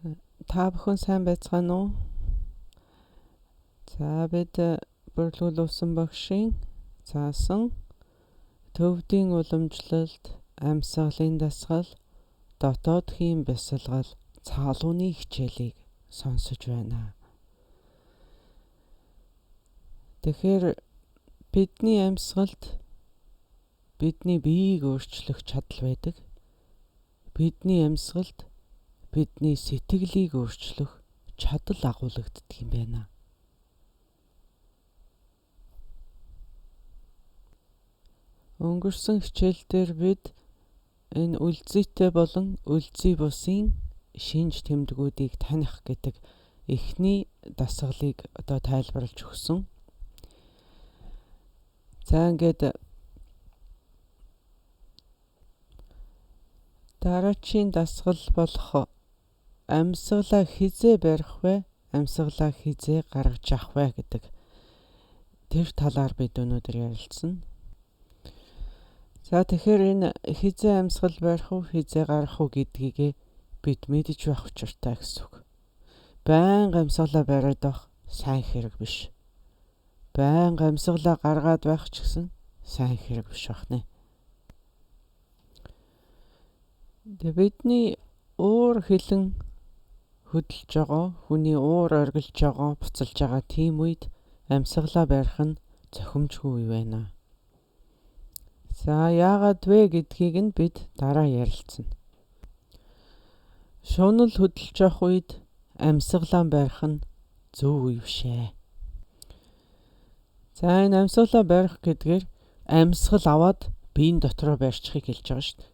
Та бүхэн сайн байцгаана уу? За бид Бүрлүүлсэн багшийн заасан төвдийн уламжлалт, амьсгалын дасгал, дотоодхийн бясалгал, цаалууны хичээлийг сонсож байна. Тэгэхээр бидний амьсгалд бидний биеийг өөрчлөх чадал байдаг. Бидний амьсгалд бидний сэтгэлийг өөрчлөх чадал агуулгаддаг юм байна. Өнгөрсөн хичээлдээр бид энэ үлзийтэй болон үлзий бусын шинж тэмдгүүдийг таних гэдэг эхний дасгалыг тайлбарлаж өгсөн. За ингээд дараачийн дасгал болох амьсгалаа хизээ барих вэ? Амьсгалаа хизээ гаргаж авах вэ гэдэг тэр талаар бид өнөөдөр ярилцсан. За тэгэхээр энэ хизээ амьсгал барих уу, хизээ гаргах уу гэдгийг бид мэдж байх учиртай гэсэн үг. Байнга амьсгалаа бариад байх сайн хэрэг биш. Байнга амьсгалаа гаргаад байх ч гэсэн сайн хэрэг биш байна. Бидний уур хилэн хөдөлж байгаа, хүний уур оргилж байгаа, буцалж байгаа тийм үед амьсгалаа барих нь зохимжгүй байна. За яагаад вэ гэдгийг нь бид дараа ярилцсан. Шунал хөдөлж явах үед амьсгалаа барих нь зөв үе биш ээ. За энэ амьсгалаа барих гэдгээр амьсгал аваад биеийн дотроо барьчихыг хэлж байгаа шүү дээ.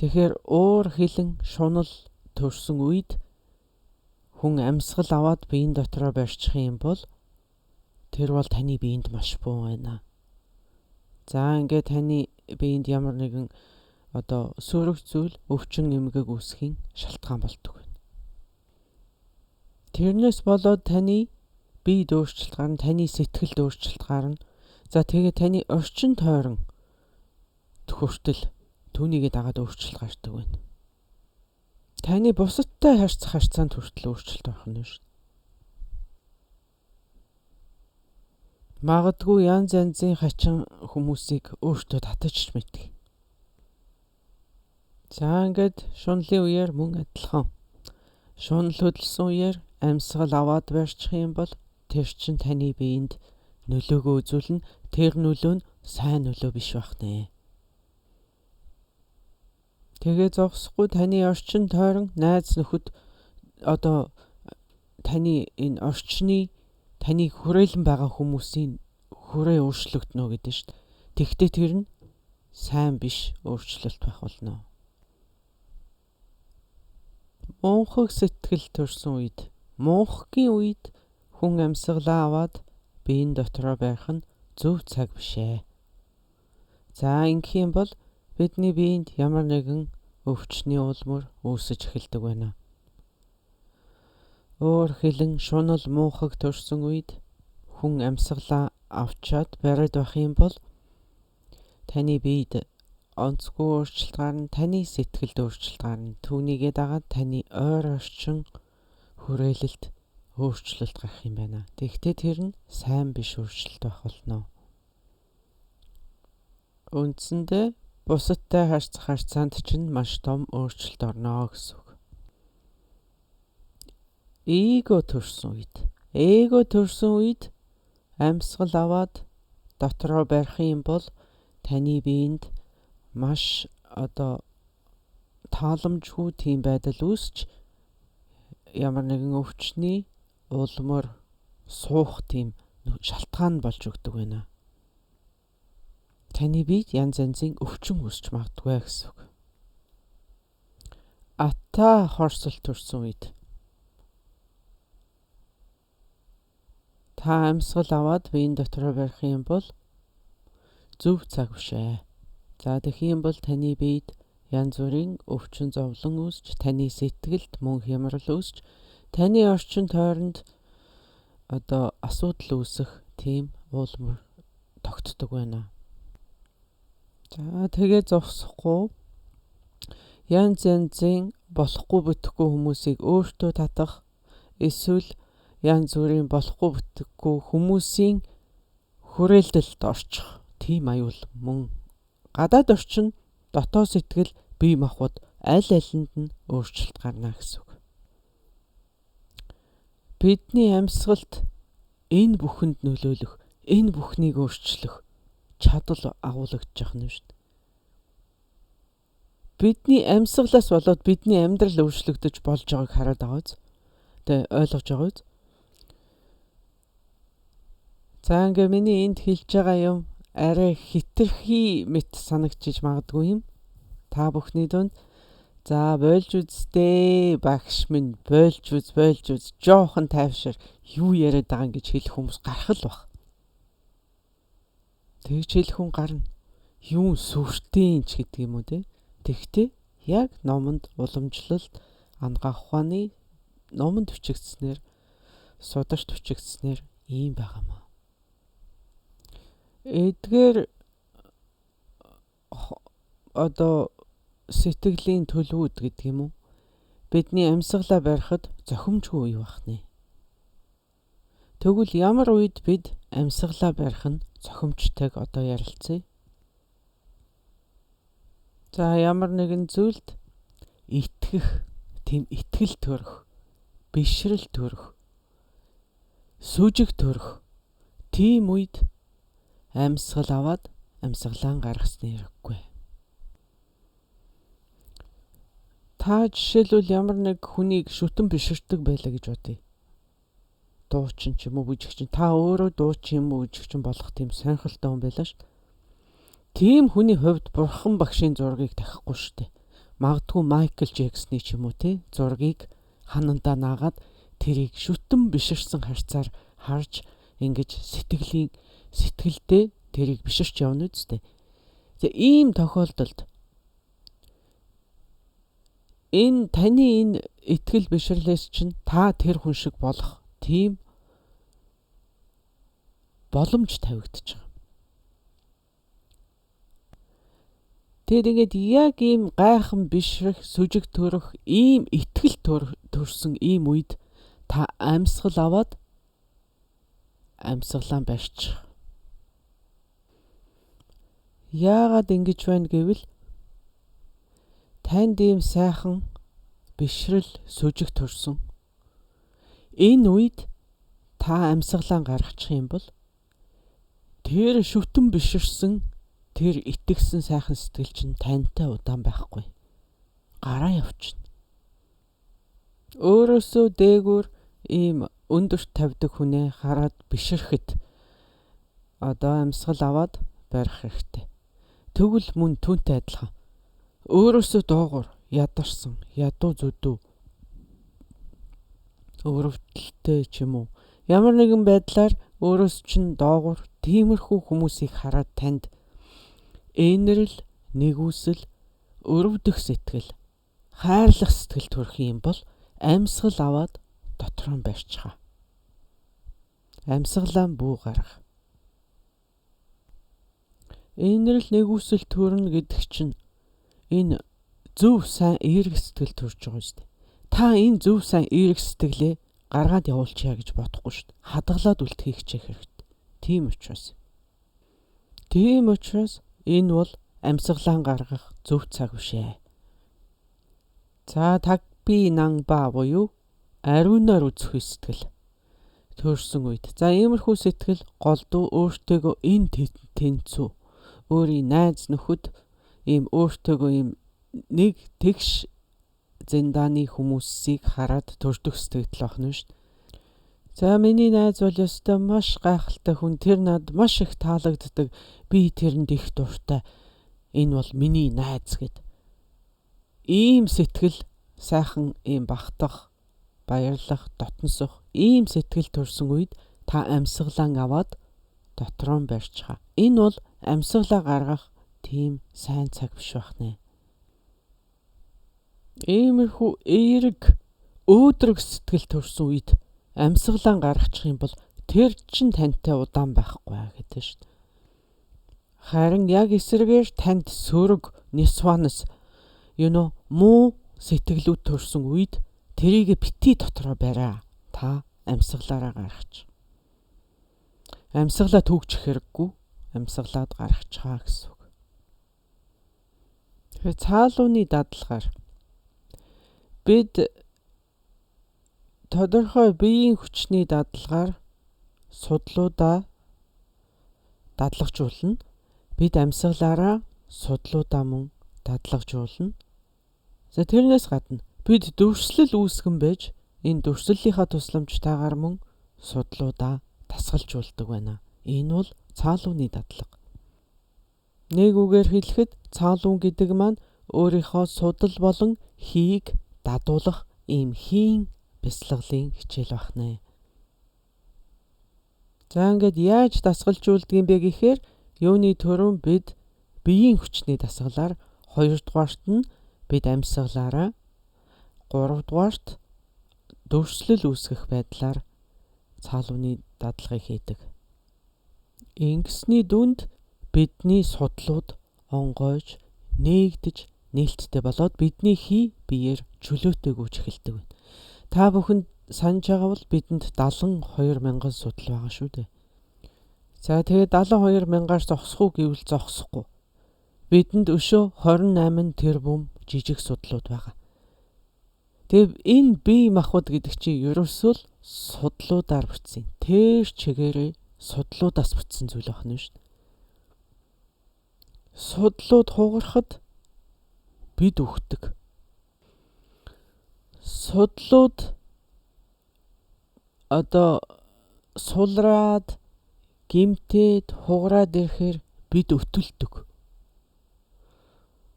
Тэгэхээр уур хилэн шунал төрсөн үед хүн амьсгал аваад биеийн дотроо барьчих юм бол тэр бол таны биеинд маш буу байна. За ингээд таны биеинд ямар нэгэн сөрөг зүйл өвчин эмгэг үүсхийн шалтгаан болдог байна. Тэрнээс болоод таны биед өөрчлөлт гарна, таны сэтгэлд өөрчлөлт гарна. За тэгээ таны орчин тойрон хүртэл түүнийгээ дагаад өөрчлөлт гардаг байна. Таны бусадтай харьцах харьцаанд хүртэл өөрчлөлт байх нь шүү. Магадгүй янз янзын хачин хүмүүсийг өөртөө татаж мэддэг. За ингээд шунлын үеэр мөн адилхан. Шунал хөдөлсөн үеэр амьсгал аваад барьчих юм бол тэр чин таны биеинд нөлөөгөө үзүүлнэ. Тэр нөлөө нь сайн нөлөө биш байх нэ. Тэгээ зогсохгүй таны орчин тойрон найз нөхөд таны энэ орчны таны хүрээлэн байгаа хүмүүсийн хүрээ өөрчлөгднө гэдэг шүү дээ. Тэгтээ тэр нь сайн биш өөрчлөлт байх болно. Мунхаг сэтгэл төрсөн үед, мунхгийн үед хүн амьсгалаа аваад биеийн дотроо барих нь зөв цаг биш ээ. За ингэх юм бол бидний биеинд ямар нэгэн өвчний улмөр үүсэж эхэлдэг байна. Уур хилэн шунал муухаг төрсөн үед хүн амьсгалаа авчаад бариад байх юм бол таны биед онцгүй өөрчлөлт гарна, таны сэтгэлд өөрчлөлт гарна. Түүнийгээ дагаад таны ойр орчин хүрээлэлд өөрчлөлт гарах юм байна. Тэгвэл тэр нь сайн биш өөрчлөлт байх болно. Үндсэндээ бусадтай харьцах харьцаанд чинь маш том өөрчлөлт орно гэсэн үг. Эго төрсөн үед амьсгал аваад дотроо барих юм бол таны биеинд маш тааламжгүй тийм байдал үүсч ямар нэгэн өвчний улмөр суух тийм шалтгаан болж өгдөг байна. Таны биед янз янзын өвчин үүсч магадгүй гэсэн үг. Ата хорсол төрсөн үед та амьсгал аваад биеийн дотроо барих юм бол зөв цаг биш ээ. За тэгэх юм бол таны биед янз бүрийн өвчин зовлон үүсч, таны сэтгэлд мөн хямрал үүсч, таны орчин тойронд асуудал үүсэх тийм улмөр тогтдог байна. За тэгээ зогсохгүй янз янзын болохгүй бүтэхгүй хүмүүсийг өөртөө татах эсвэл янз бүрийн болохгүй бүтэхгүй хүмүүсийн хүрээлдэлд орчих тийм аюул мөн гадаад орчин дотоод сэтгэл бие махбод аль алинд нь өөрчлөлт гарна гэсэн үг. Бидний амьсгалд энэ бүхэнд нөлөөлөх, энэ бүхнийг өөрчлөх чадвар агуулгаж байгаа юм шүү дээ. Бидний амьсгалаас болоод бидний амьдрал өөрчлөгдөж болж байгааг хараад байгаа биз? Тэ ойлгож байгаа биз? За ингээ миний энд хэлж байгаа юм арай хитрхи мэт санагдчих магадгүй юм. Та бүхний дунд за болж үзтээ багш минь болж үз жоохон тайвшир юу яриад байгаа гэж хэлэх хүмүүс гарах л баг. Тэгж хэлэх хүн гарна. Юу сүртэй ч гэдэг юм уу те. Тэгтээ яг номонд уламжлалт ангаах ухааны номонд бичигдснээр сударт бичигдснээр ийм байгаамаа. Эдгээр одоо сэтгэлийн төлөвүүд гэдэг юм уу? Бидний амьсгалаа барихад зохимжгүй юу бах нэ? Тэгвэл ямар үед бид амьсгалаа барих нь зохимжтойг одоо ярилцъя. За ямар нэгэн зүйлд итгэх, тийм итгэл төрөх, бишрэл төрөх, сүжиг төрөх тийм үед амьсгал аваад амьсгалаа гаргасны хэрэггүй. Та жишээлбэл ямар нэг хүнийг шүтэн биширдэг байлаа гэж бодъё. Дуучин ч юм уу бүжигчин. Та өөрөө дуучин юм уу бүжигчин болох тийм сонирхолтой хүн байлаа шүү дээ. Тийм хүний хувьд бурхан багшийн зургийг тахихгүй шүү дээ. Магадгүй Майкл Джексоны ч юм уу те зургийг ханандаа наагаад тэрийг шүтэн биширсэн харцаар харж ингэж сэтгэлдээ тэрийг биширч явна үстэй. За ийм тохиолдолд таны итгэл бишрлээс чинь та тэр хүн шиг болох тийм боломж тавигдчих. Тэгэд ингээд яг ийм гайхан бишрэх, сүжиг төрөх, ийм итгэл төрсөн ийм үед та амьсгал аваад амьсгалаа барьчих. Яагаад ингэж байна гэвэл танд ийм сайхан бишрэл, сүжиг төрсөн. Энэ үед та амьсгалаа гаргачих юм бол тэр шүтэн биширсэн тэр итгэсэн сайхан сэтгэл чинь тантай удаан байхгүй. Гараа явчихна. Өөрөөсөө дээгүүр ийм өндөрт тавьдаг хүнээ хараад бишрэхэд одоо амьсгал аваад барих хэрэгтэй. Тэгвэл мөн түүнтэй адилхан. Өөрөөсөө доогуур ядарсан, ядуу зүдүү өрөвдөлттэй ч юм уу ямар нэгэн байдлаар өөрөөс чинь доогуур тиймэрхүү хүмүүсийг хараад танд энэрл, нэгүсэл, өрөвдөх сэтгэл, хайрлах сэтгэл төрөх юм бол амьсгал аваад дотроо нь барьчихаа. Амьсгалаа бүү гаргах. Энэрл, нэгүсэл төрнө гэдэг чинь энэ зөв сайн эерэг сэтгэл төрж байгаа юм шүү дээ. Та энэ зөв сайн эерэг сэтгэлээ гаргаад явуулчихъя гэж бодохгүй шүү дээ. Хадгалаад үлдэхийг хичээх хэрэгтэй. Тийм учраас энэ бол амьсгалаа гаргах зөв цаг биш ээ. За тагби нанба буюу ариунаар үзэх сэтгэл төрсөн үед. За иймэрхүү сэтгэл голдуу өөртөөгөө энэ тэнцүү өөрийн найз нөхөд ийм өөртөөгөө ийм нэг тэгш зэндааны хүмүүсийг хараад төрдөг сэтгэл байна шүү дээ. За миний найз бол ёстой маш гайхалтай хүн. Тэр надад маш их таалагддаг. Би тэрэнд их дуртай. Энэ бол миний найз гэд. Ийм сэтгэл сайхан ийм багтах, баярлах, дотносох ийм сэтгэл төрсөн үед та амьсгалаа аваад дотроо нь барьчихаа. Энэ бол амьсгалаа гаргах тийм сайн цаг биш байна. Иймэрхүү эерэг, өөдрөг сэтгэл төрсөн үед амьсгалаа гаргачих юм бол тэр чин тантай удаан байхгүй гэдэг шүү дээ. Харин яг эсрэгээр танд сөрөг, нисванас, муу сэтгэлүүд төрсөн үед тэрийг бити дотроо бариа. Та амьсгалаараа гаргач. Амьсгалаа түүгчих хэрэггүй. Амьсгалаад гаргачгаа гэсэн үг. Тэгэхээр цаалууны дадлагаар бид тодорхой биеийн хүчний дадлагаар судлуудаа дадлагжуулна. Бид амьсгалаараа судлуудаа мөн дадлагжуулна. За тэрнээс гадна бид дүрслэл үүсгэн байж энэ дүрслэлийнхаа тусламжтайгаар мөн судлуудаа дасгалжуулдаг байна. Энэ бол цаалууны дадлага. Нэг үгээр хэлэхэд цаалуун гэдэг маань өөрийнхөө судал болон хийг дадуулах ийм хийн бясалгалын хичээл бахнэ. За ингээд яаж дасгалжуулдаг юм бэ гэхээр юуны төрөв бид биеийн хүчний дасгалаар, хоёрдугаарт нь бид амьсгалаараа, гуравдугаарт дүрслэл үүсгэх байдлаар цаалууны дадлагыг хийдэг. Ингэсний дүнд бидний судлууд онгойж, нээгдэж, нээлттэй болоод бидний хий биеэр чөлөөтэй гүйж эхэлдэг байна. Та бүхэнд санаж байгаа бол бидэнд 72,000 судал байгаа шүү дээ. За тэгээд 72,000-аар зогсох уу гэвэл зогсохгүй. Бидэнд өшөө 28 тэрбум жижиг судлууд байгаа. Тэгээд энэ бие махбод гэдэг чинь ерөөсөө л судлуудаар бүтсэн. Тэр чигээрээ судлуудаас бүтсэн зүйл байна шүү дээ. Судлууд хугарахад бид үхдэг. Судлууд сулраад, гимтээд, хугараад ирэхээр бид өтөлдөг.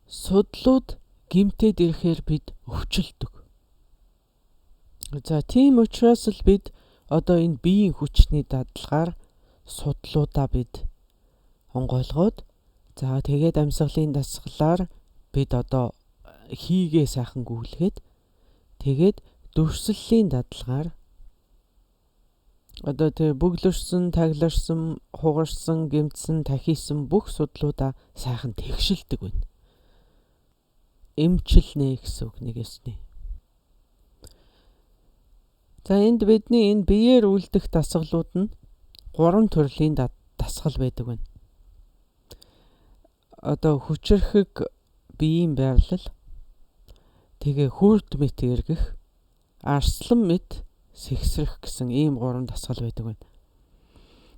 Судлууд гимтээд ирэхээр бид өвчлөдөг. За тийм учраас л бид энэ биеийн хүчний дадлагаар судлуудаа бид онгойлгоод тэгээд амьсгалын дасгалаар бид хийгээ сайхан гүйлгээд тэгээд дүрслэлийн дадлагаар тэр бүглэрсэн, тагларсан, хугарсан, гэмтсэн, тахисан бүх судлуудаа сайхан тэгшилдэг байна. Эмчилнэ гэсэн үг нэгэсний. За энд бидний энэ биеэр үлдэх дасгалууд нь 3 төрлийн дасгал байдаг байна. Хүчрхэг биеийн байрлал, тэгээ хүрд мэт эргэх, арслан мэт сэгсрэх гэсэн ийм 3 дасгал байдаг байна.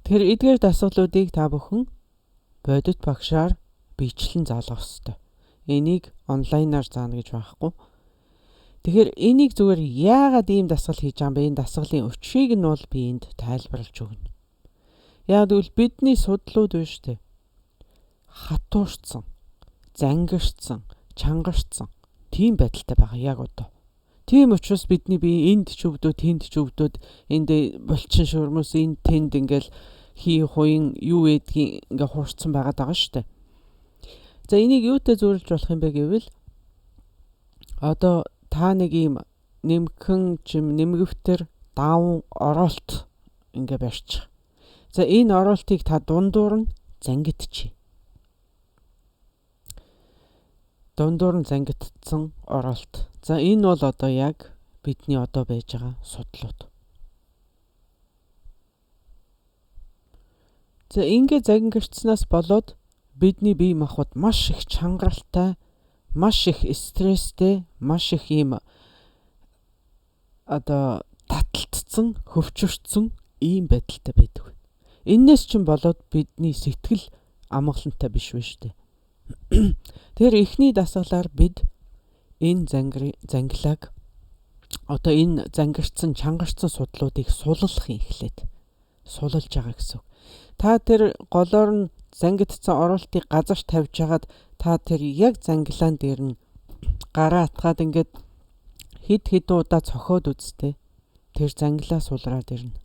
Тэгэхээр эдгээр дасгалуудыг та бүхэн бодит багшаар бичлэн заалгах ёстой. Энийг онлайнаар заана гэж байхгүй. Тэгэхээр энийг зүгээр яагаад ийм дасгал хийж байгаа юм бэ? Энэ дасгалын учрыг нь бол би энд тайлбарлаж өгнө. Яг тэгвэл бидний судлууд байна шүү дээ. Хатуурцсан, зангирцсан, чангарцсан тийм байдалтай байгаа яг одоо. Тийм учраас бидний бие энд ч өвдөө, тэнд ч өвдөөд, энд булчин шуурмус, энд тэнд ингээл хий хуйн юу гэдгийг ингээ хуурцсан байгаад байгаа шүү дээ. За энийг юутай зөвлөж болох юм бэ гэвэл та нэг юм нэмгэвтер даван оролт ингээ барьчих. За энэ оролтыг та дундуур нь зангидчих. Дундуур нь зангидсан оролт. За энэ бол яг бидний байж байгаа судлууд. За ингээ зангирцснаас болоод бидний бие махбод маш их чангаралтай, маш их стресстэй, маш их ийм таталтцсан, хөвчөрцөн ийм байдалтай байдаг. Эннээс ч болоод бидний сэтгэл амгалантай биш вэ шүү дээ. Тэр эхний дасгалаар бид энэ зангилааг энэ зангирцсан, чангарцсан судлуудыг суллах эхлээд суллж байгаа гэсэн. Та тэр голоор нь зангидсан оролтыг газар тавьж хагаад та тэр яг зангилаан дээр нь гараа атгаад ингээд хэд удаа цохоод үзтээ. Тэр зангилаа сулраад ирнэ.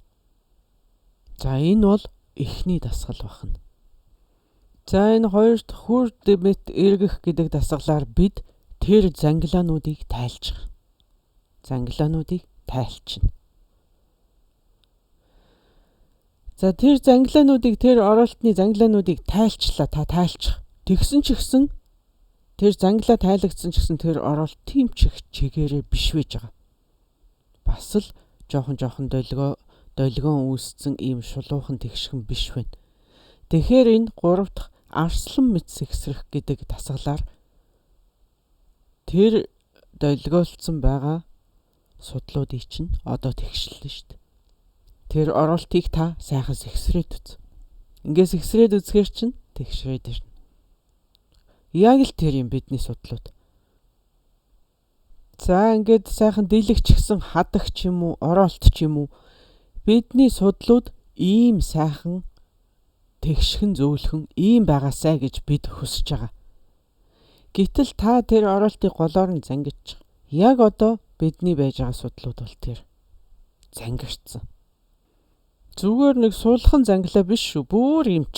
За энэ бол эхний дасгал байна. За энэ хоёр дахь хүрд мэт эргэх гэдэг дасгалаар бид тэр зангилаануудыг тайлчих. Зангилаануудыг тайлчна. За тэр зангилаануудыг, тэр оролтны зангилаануудыг тайлчлаа, та тайлчих. Тэгсэн ч гэсэн Тэр зангилаа тайлагдсан ч гэсэн тэр оролт тийм ч их чигээрээ биш байж байгаа. Бас л жоохон долгион үүссэн ийм шулуухан тэгшхэн биш байна. Тэгэхээр энэ 3 дахь арслан мэт сэгсрэх гэдэг дасгалаар тэр долгиолцсон байгаа судлуудыг чинь одоо тэгшлээ шүү дээ. Тэр оролтыг та сайхан сэгсрээд үз. Ингээс сэгсрээд үзэхэр чинь тэгшрээд ирнэ. Яг л тэр юм бидний судлууд. За ингээд сайхан дийлэгч гисэн хадагч юм уу, оролт ч юм уу бидний судлууд ийм сайхан тэгшхэн зөөлхөн ийм байгаасай гэж бид хүсэж байгаа. Гэтэл та тэр оролтыг голоор нь зангидчих. Яг одоо бидний байж байгаа судлууд бол тэр зангирцсан. Зүгээр нэг суулхан зангилаа биш шүү. Бүр ийм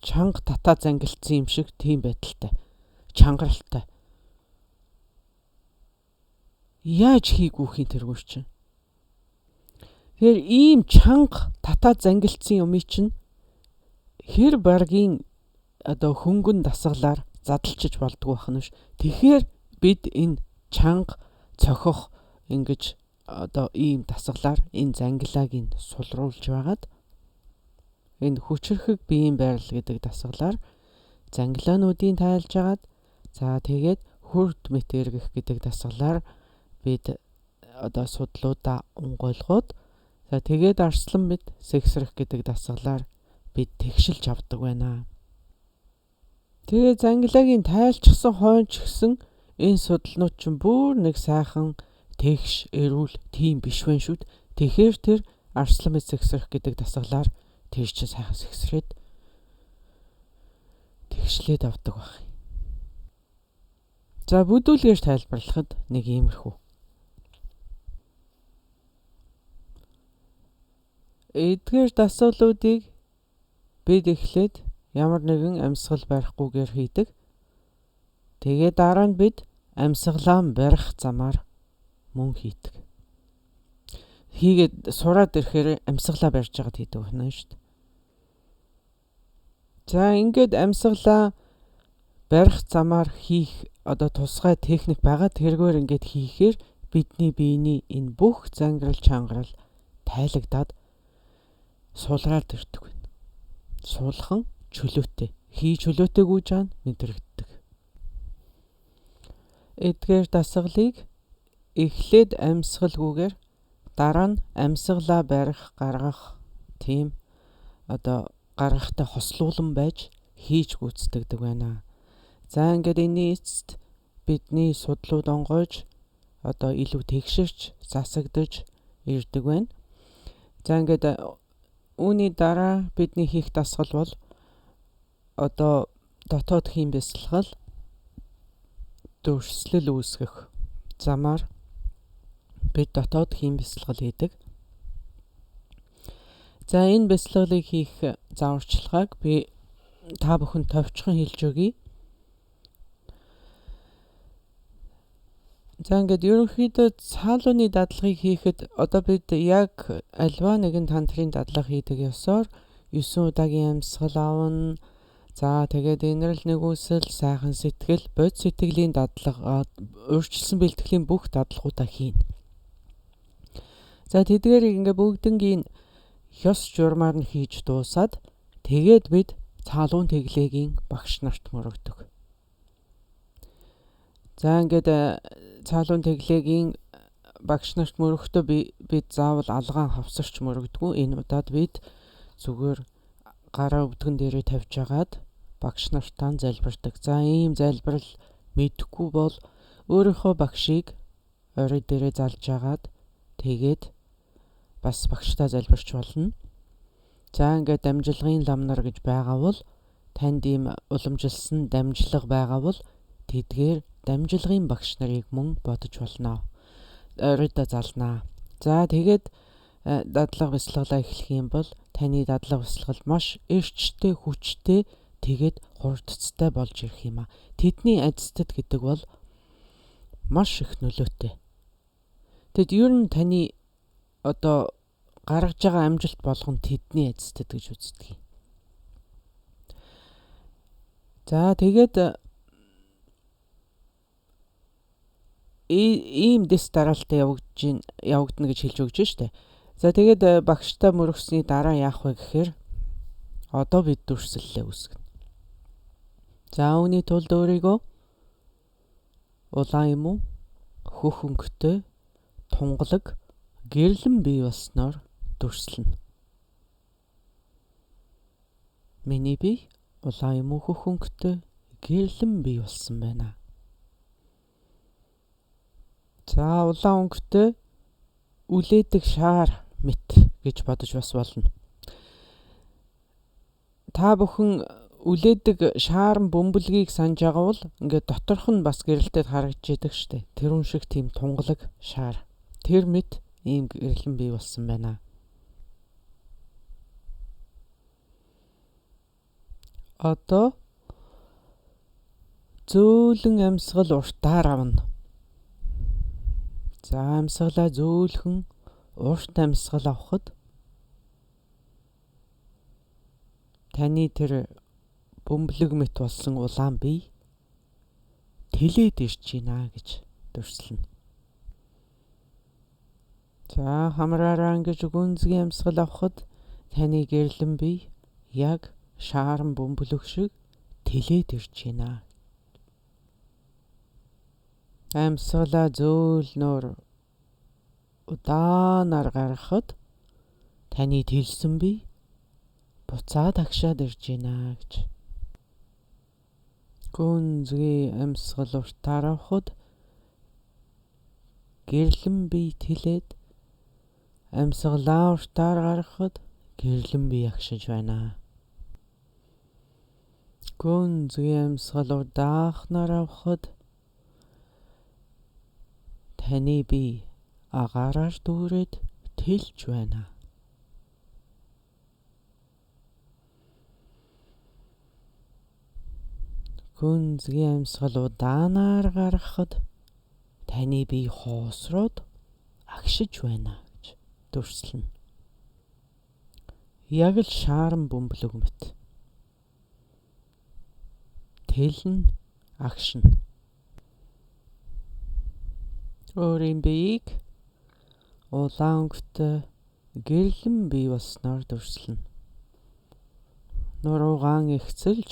чанга татаа зангилсан юм шиг тийм байдалтай. Чангаралтай. Яаж хийгүүхийн тэргүй чинь. Тэгэхээр ийм чанга татаа зангилсан юм чинь хэр баргийн одоо хөнгөн дасгалаар задлчиж болдгоо бахна ш. Тэгэхээр бид энэ чанга цохих ингэж одоо ийм дасгалаар энэ зангилааг нь сулруулж байгаад энэ хүчрхэг биеийн байрал гэдэг дасгалаар зангилаануудыг тайлж агаад за тэгээд хүрд мэт эргэх гэдэг дасгалаар бид одоо судлуудаа унгойлгоод за тэгээд арслан мэт сэгсрэх гэдэг дасгалаар бид тэгшилж авдаг байна. Тэгээд зангилаагийн тайлчсан хойно ч гэсэн энэ судлнууд чинь бүр нэг сайхан тэгш эрүүл тийм биш вэ шүү. Тэгэхээр тэр арслан мэт сэгсрэх гэдэг дасгалаар тэр чинь сайхан сэгсрээд тэгшлээд авдаг байх. За бүдүүлгээр тайлбарлахад нэг иймэрхүү. Эдгээр дасгалуудыг бид эхлээд ямар нэгэн амьсгал барихгүйгээр хийдэг. Тэгээ дараа нь бид амьсгалаа барих замаар мөн хийдэг. Хийгээд сураад ирэхээр амьсгалаа барьж байгаад хийдэг байна шүү дээ. За ингээд амьсгалаа барих замаар хийх одоо тусгай техник байгаа. Тэргээр ингээд хийхээр бидний биений энэ бүх зангирал чангарал тайлагдаад суулгаад ирдэг байна. Суулхан чөлөөтэй. Хий чөлөөтэй гүйж байгаа нь мэдрэгддэг. Эдгээр дасгалыг эхлээд амьсгалгүйгээр дараа нь амьсгалаа барих гаргах тийм одоо гаргахтай хослуулан байж хийж гүйцэтгэдэг байна. За ингээд энэ эцэст бидний судлууд онгойж одоо илүү тэгширч засагдж ирдэг байна. За ингээд үүний дараа бидний хийх дасгал бол одоо дотоод хийм бясалгал дөрслөл үүсгэх замаар бид дотоод хийм бясалгал хийдэг. За энэ бясалгалыг хийх зааварчилгааг би та бүхэнд товчхон хэлж өгье. За ингээд ерөнхийдөө цаалууны дадлагыг хийхэд одоо бид яг альва нэгэн тантрын дадлага хийдэг ёсоор 9 удаагийн амьсгал авна. За тэгээд инэрл нэгүсэл сайхан сэтгэл бод сэтгэлийн дадлага өөрчилсөн бэлтгэлийн бүх дадлагуудаа хийнэ. За тэдгээрийг ингээд бүгднгийн ёс журмаар нь хийж дуусаад тэгээд бид цаалуун тэглээгийн багш нарт мөрөгдөг. За ингээд цаалуун тэглээгийн багш нарт мөрөхдөө бид заавал алгаан хавсарч мөрөгдгөө. Энэ удаад бид зүгээр гараа өвдгөн дээрээ тавьж агаад багш нартаа залбирдаг. За ийм залбирал мэдхгүй бол өөрийнхөө багшийг орой дээрээ залж агаад тэгээд бас багштай залбирч болно. За ингээд дамжлагын лам нар гэж байгаа бол танд ийм уламжилсан дамжлага байгаа бол тэдгээр дамжлагын багш нарыг мөн бодож болно. Оройдоо залнаа. За тэгээд дадлага бясалгалаа эхлэх юм бол таны дадлага бясалгал маш эрчтэй, хүчтэй тэгээд хурдцтай болж ирэх юм а. Тэдний ажилтад гэдэг бол маш их нөлөөтэй. Тэгэд ер нь таны одоо гаргаж байгаа амжилт болгон тэдний ажилтад гэж үздэг. За тэгээд ийм дэс дараалтаа явагдана гэж хэлж өгч штэ. За тэгээд багштай мөрөгсний дараа яах вэ гэхээр одоо бид дүрслэлээ үүсгэнэ. За үүний тулд өөрийгөө улаан юм уу, хөх өнгөтэй, тунгалаг, гэрлэн бий болсноор дүрслэнэ. Миний бие улаан юм уу, хөх өнгөтэй, гэрлэн бий болсон байна. За улаан өнгөтэй үлээдэг шаар мэт гэж бодож бас болно. Та бүхэн үлээдэг шаарн бөмбөлгийг санаж байгаа бол ингээд доторх нь бас гэрэлтэд харагдж идэг штэ. Тэр хүн шиг тийм тунгалаг шаар. Тэр мэт ийм гэрлэн бий болсон байна. Одоо зөөлөн амьсгал уртаар авна. За амьсгалаа зөөлхөн урт амьсгал авахад таны тэр бөмбөлөг мэт болсон улаан бие тэлээд ирж байна гэж дүрслэнэ. За хамраараа ингэж гүнзгий амьсгал авахад таны гэрлэн бие яг шаарн бөмбөлөг шиг тэлээд ирж байна. Амьсгалаа зөөлнөр удаанаар гаргахад таны тэлсэн бие буцаад агшаад ирж байна гэж. Гүнзгий амьсгал уртаар авахад гэрлэн бие тэлээд амьсгалаа уртаар гаргахад гэрлэн бие агшиж байна. Гүнзгий амьсгал удаахнаар авахад таны бие агаараар дүүрээд тэлж байна. Гүнзгий амьсгал удаанаар гаргахад таны бие хоосроод агшиж байна гэж дүрслэнэ. Яг л шаарн бөмбөлөг мэт. Тэлнэ, агшина. Өөрийн биеийг улаан өнгөтэй гэрлэн бий болсноор дүрслэнэ. Нуруугаан ихцэлж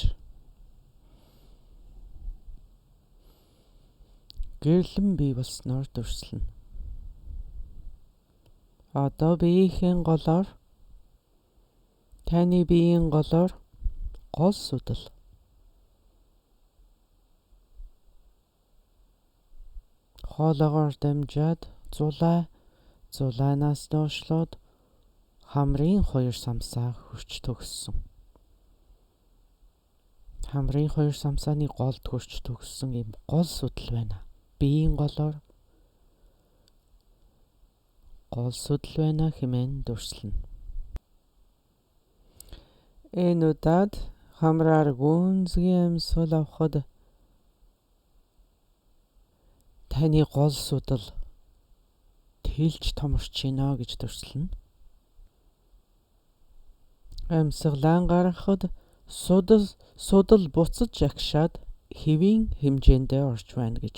гэрлэн бий болсноор дүрслэнэ. Одоо биеийн голоор таны биеийн голоор гол судал хоолоогоор дамжаад зулайнаас доошлоод хамрын 2 самсаа хүрч төгссөн. Хамрын 2 самсааны голд хүрч төгссөн юм гол судал байна. Биеийн голоор гол судал байна хэмээн дүрслэнэ. Энэ удаад хамраар гүнзгий амьсгал авахад таны гол судал тэлж томорч байна гэж дүрслэнэ. Амьсгалаа гаргахад судал буцаж агшаад хэвийн хэмжээндээ орж байна гэж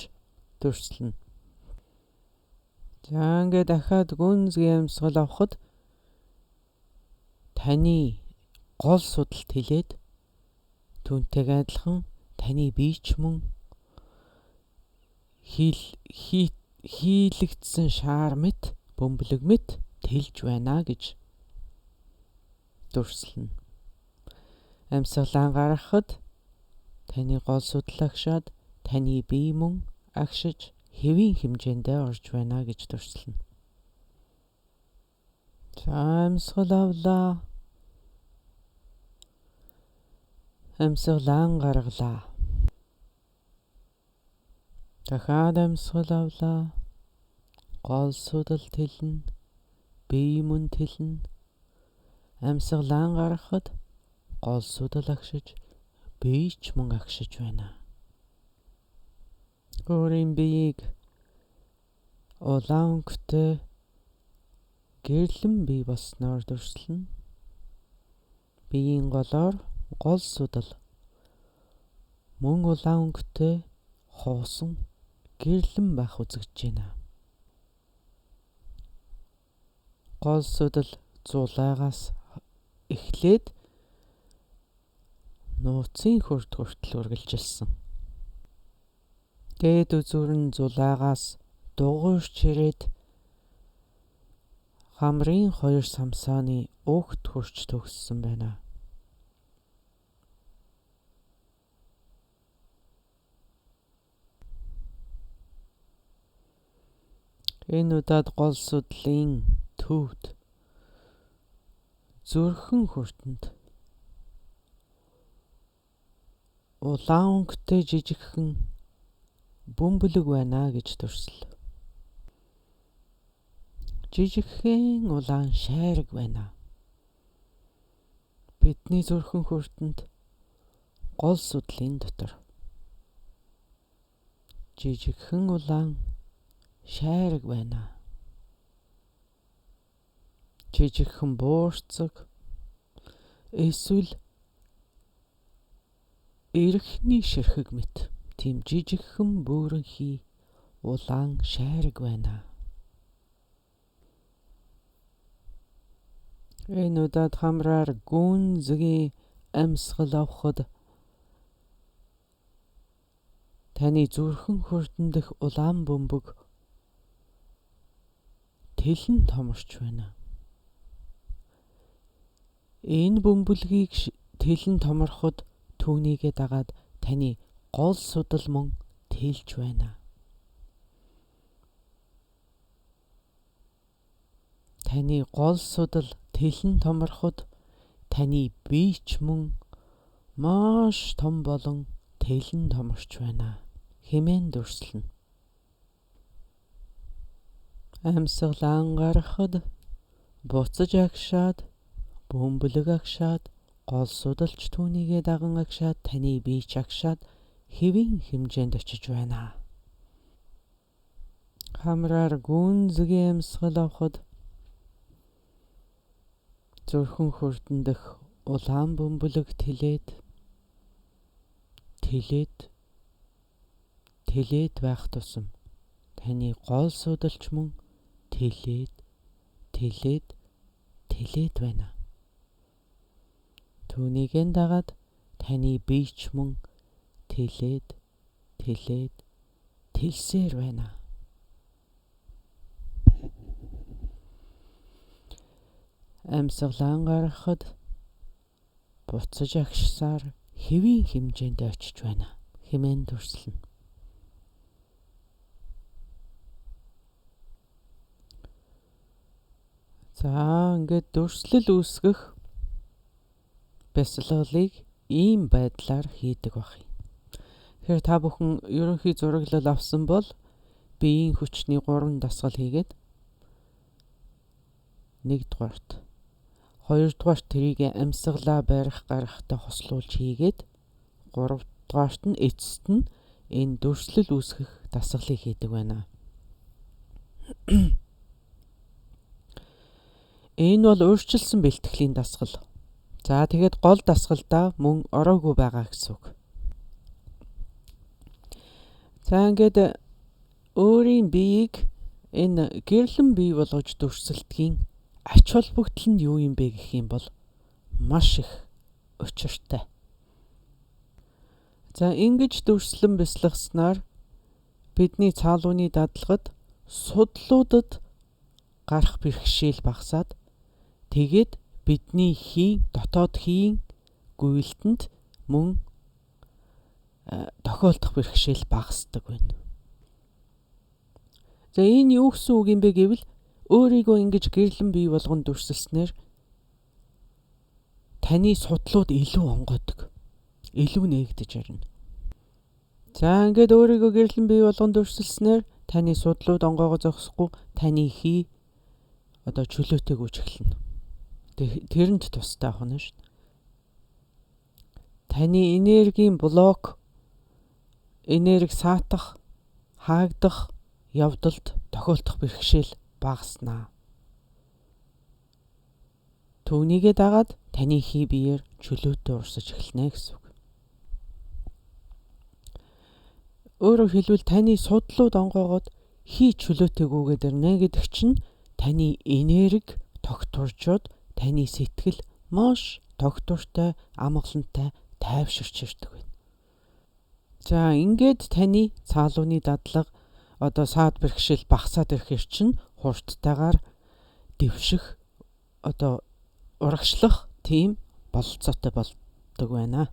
дүрслэнэ. За ингээд дахиад гүнзгий амьсгал авахад таны гол судал тэлээд түүнтэйг адилхан таны бие ч мөн хийлэгдсэн шаар мэт бөмбөлөг мэт тэлж байна гэж дүрслэнэ. Амьсгалаа гаргахад таны гол судал агшаад таны бие мөн агшиж хэвийн хэмжээндээ орж байна гэж дүрслэнэ. За амьсгал авлаа. Амьсгалаа гаргалаа. Дахиад амьсгал авлаа. Гол судал тэлнэ. Бие мөн тэлнэ. Амьсгалаа гаргахад гол судал агшиж бие ч мөн агшиж байна. Өөрийн биеийг улаан өнгөтэй гэрлэн бий болсноор дүрслэнэ. Биеийн голоор гол судал мөн улаан өнгөтэй хоосон гэрлэн байх үзэгдэж байна. Гол судал зулаагаас эхлээд нууцын хүрд хүртэл үргэлжилсэн. Дээд үзүүр нь зулаагаас дугуйрч ирээд хамрын 2 самсааны угт хүрч төгссөн байна. Энэ удаад гол судлын төвд зүрхэн хүртэнд улаан өнгөтэй жижигхэн бөмбөлөг байна гэж төрсөл. Жижигхэн улаан шайраг байна. Бидний зүрхэн хүртэнд гол судлын дотор жижигхэн улаан шайраг байна. Жижигхэн буурцаг эсвэл эрхний ширхэг мэт тийм жижигхэн бөөрөнхий улаан шайраг байна. Энэ удаад хамраар гүнзгий амьсгал авахд таны зүрхэн хүртэндх улаан бөмбөг тэлэн томорч байна. Энэ бөмбөлгийг тэлэн томорход түүнийгээ дагаад таны гол судал мөн тэлж байна. Таны гол судал тэлэн томорход таны бие ч мөн маш том болон тэлэн томорч байна хэмээн дүрслэнэ. Амьсгалан гарахад буцаж агшаад бөмбөлөг агшаад гол судалч түүнийгээ даган агшаад таны бие ч агшаад хэвийн хэмжээнд очиж байна. Хамраар гүнзгий амьсгал авахд зүрхэн хүртэндх улаан бөмбөлөг тэлээд байх тусам таны гол судалч мөн тэлээд байна. Түүнийгээ дагаад таны бие ч мөн тэлсээр байна. Амьсгалан гарахад буцаж агшсаар хэвийн хэмжээнд очиж байна хэмээн дүрслэнэ. За ингээд дүрслэл үүсгэх бясалгалыг ийм байдлаар хийдэг байх юм. Тэгэхээр та бүхэн ерөнхий зураглал авсан бол биеийн хүчний 3 дасгал хийгээд 1-дугаарт 2-дугаарт тэрийг амьсгалаа барих гарахтай хослуулж хийгээд 3-дугаарт нь эцэст нь энэ дүрслэл үүсгэх дасгалыг хийдэг байна. Энэ бол өөрчилсөн бэлтгэлийн дасгал. За тэгээд гол дасгалдаа мөн ороогүй байгаа гэсэн үг. За ингээд өөрийн биеийг энэ гэрлэн бий болгож дүрсэлтгийн ач холбогдол нь юу юм бэ гэх юм бол маш их учиртай. За ингэж дүрслэн бясалгаснаар бидний цаалууны дадлагад судлуудад гарах бэрхшээл багасаад тэгээд бидний дотоод хийн гуйлтанд мөн тохиолдох бэрхшээл багасдаг байна. За энэ юу гэсэн үг юм бэ гэвэл өөрийгөө ингэж гэрлэн бий болгон дүрсэлснээр таны судлууд илүү онгойдог, илүү нээгдэж ирнэ. За ингээд өөрийгөө гэрлэн бий болгон дүрсэлснээр таны судлууд онгойгоо зогсохгүй таны чөлөөтэйг үүж эхэлнэ. Тэрэнд тустай ахна шүү дээ. Таны энергийн блок, энерги саатах, хаагдах явдалд тохиолдох бэрхшээл багаснаа. Түүнийгээ дагаад таны биеэр чөлөөтэй урсаж эхэлнэ гэсэн үг. Өөрөөр хэлбэл таны судлууд онгоогоод хий чөлөөтэйгүйгээд ирнэ гэдэг чинь таны энерги тогтворжод таны сэтгэл маш тогтвортой, амгалантай тайвширч ирдэг байна. За ингээд таны цаалууны дадлага саад бэрхшээл багасаад ирэхээр чинь хурдтайгаар дэвших урагшлах тийм бололцоотой болдог байна.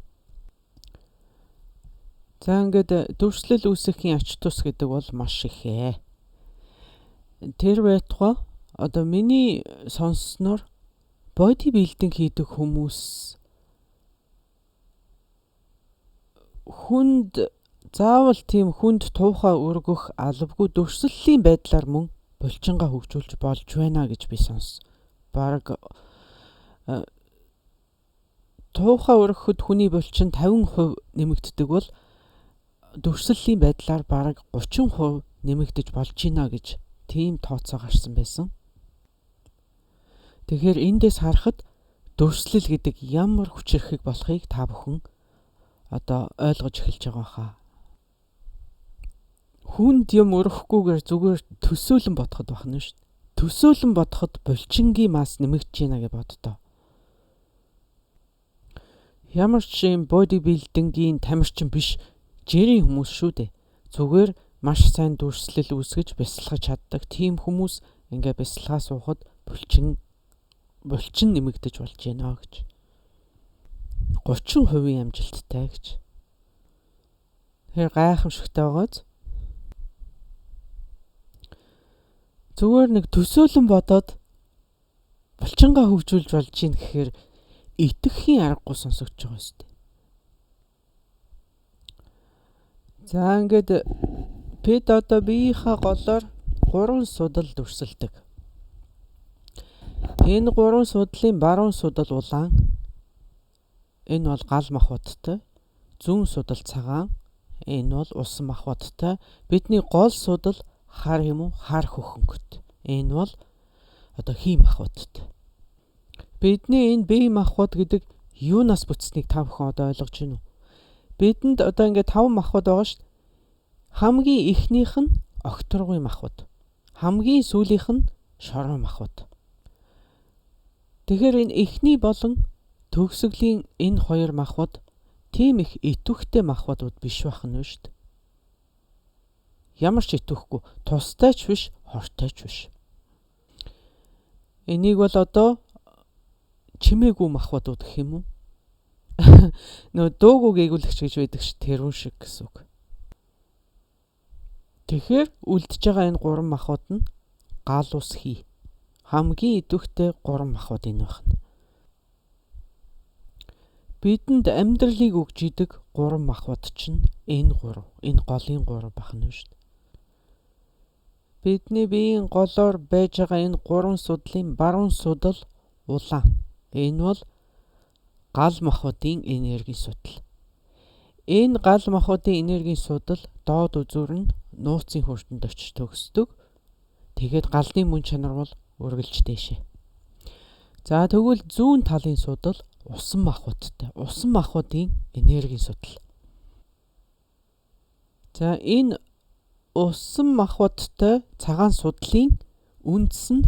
За ингээд дүрслэл үүсэхийн ач тус гэдэг бол маш ихээ. Тэр байтугай миний сонссноор бодибилдинг хийдэг хүмүүс хүнд заавал тийм хүнд туухай өргөх албагүй дүрслэлийн байдлаар мөн булчингаа хөгжүүлж болж байна гэж би сонс. Бараг туухай өргөхөд хүний булчин 50% нэмэгддэг бол дүрслэлийн байдлаар бараг 30% нэмэгдэж болж байна гэж тийм тооцоо гарсан байсан. Тэгэхээр эндээс харахад дүрслэл гэдэг ямар хүчирхэг болохыг та бүхэн ойлгож эхэлж байгаа хаа. Хүнд юм өрөхгүйгээр зүгээр төсөөлөн бодоход бахна шүү дээ. Төсөөлөн бодоход булчингийн мас нэмэгдэж байна гэж боддоо. Ямар ч юм бодибилдингийн тамирчин биш жирийн хүмүүс шүү дээ. Зүгээр маш сайн дүрслэл үүсгэж бясалгаж чаддаг тийм хүмүүс ингээ бясалгаа суухад булчин нэмэгдэж болж байна гэж. 30% амжилттай гэж. Тэр гайхамшигтай байгааз. Зүгээр нэг төсөөлөн бодоод булчингаа хөгжүүлж болж ийн гэхээр итгэхийн аргагүй сонсогдож байгаа юм шүү дээ. За ингээд бид биеийнхаа голоор 3 судал дүрсэлдэг. Энэ 3 судлын баруун судал улаан. Энэ бол гал махбодтой. Зүүн судал цагаан. Энэ бол усан махбодтой. Бидний гол судал хар хөхөнгөт. Энэ бол хий махбодтой. Бидний энэ бие махбод гэдэг юунаас бүтснийг та бүхэн ойлгож байна уу? Бидэнд ингээд 5 махбод байгаа шүү дээ. Хамгийн эхнийх нь окторгуй махбод. Хамгийн сүүлийнх нь шорон махбод. Тэгэхээр энэ эхний болон төгсгөлийн энэ 2 махбод тийм их итвэхтэй махбодууд биш байх нь шүү дээ. Ямар ч итвэхгүй, тустай ч биш, хортой ч биш. Энийг бол чимээгүй махбодууд гэх юм уу? Нөө дуугүй гээгүүлэгч гэж байдаг ш тэрүүн шиг гэсэн үг. Тэгэхээр үлдэж байгаа энэ 3 махбод нь гал ус хий. Хамгийн идэвхтэй 3 махбод энэ байна. Бидэнд амьдралыг өгж идэг 3 махбод чинь энэ голын 3 бахна шүү дээ. Бидний биеийн голоор байж байгаа энэ 3 судлын баруун судал улаан. Энэ бол гал махбодын энергийн судал. Энэ гал махбодын энергийн судал доод үзүүр нь нууцын хүртэнд очиж төгсдөг. Тэгээд галны мөн чанар бол үргэлж дээшээ. За тэгвэл зүүн талын судал усан махбодтой. Усан махбодын энергийн судал. За энэ усан махбодтой цагаан судлын үндэс нь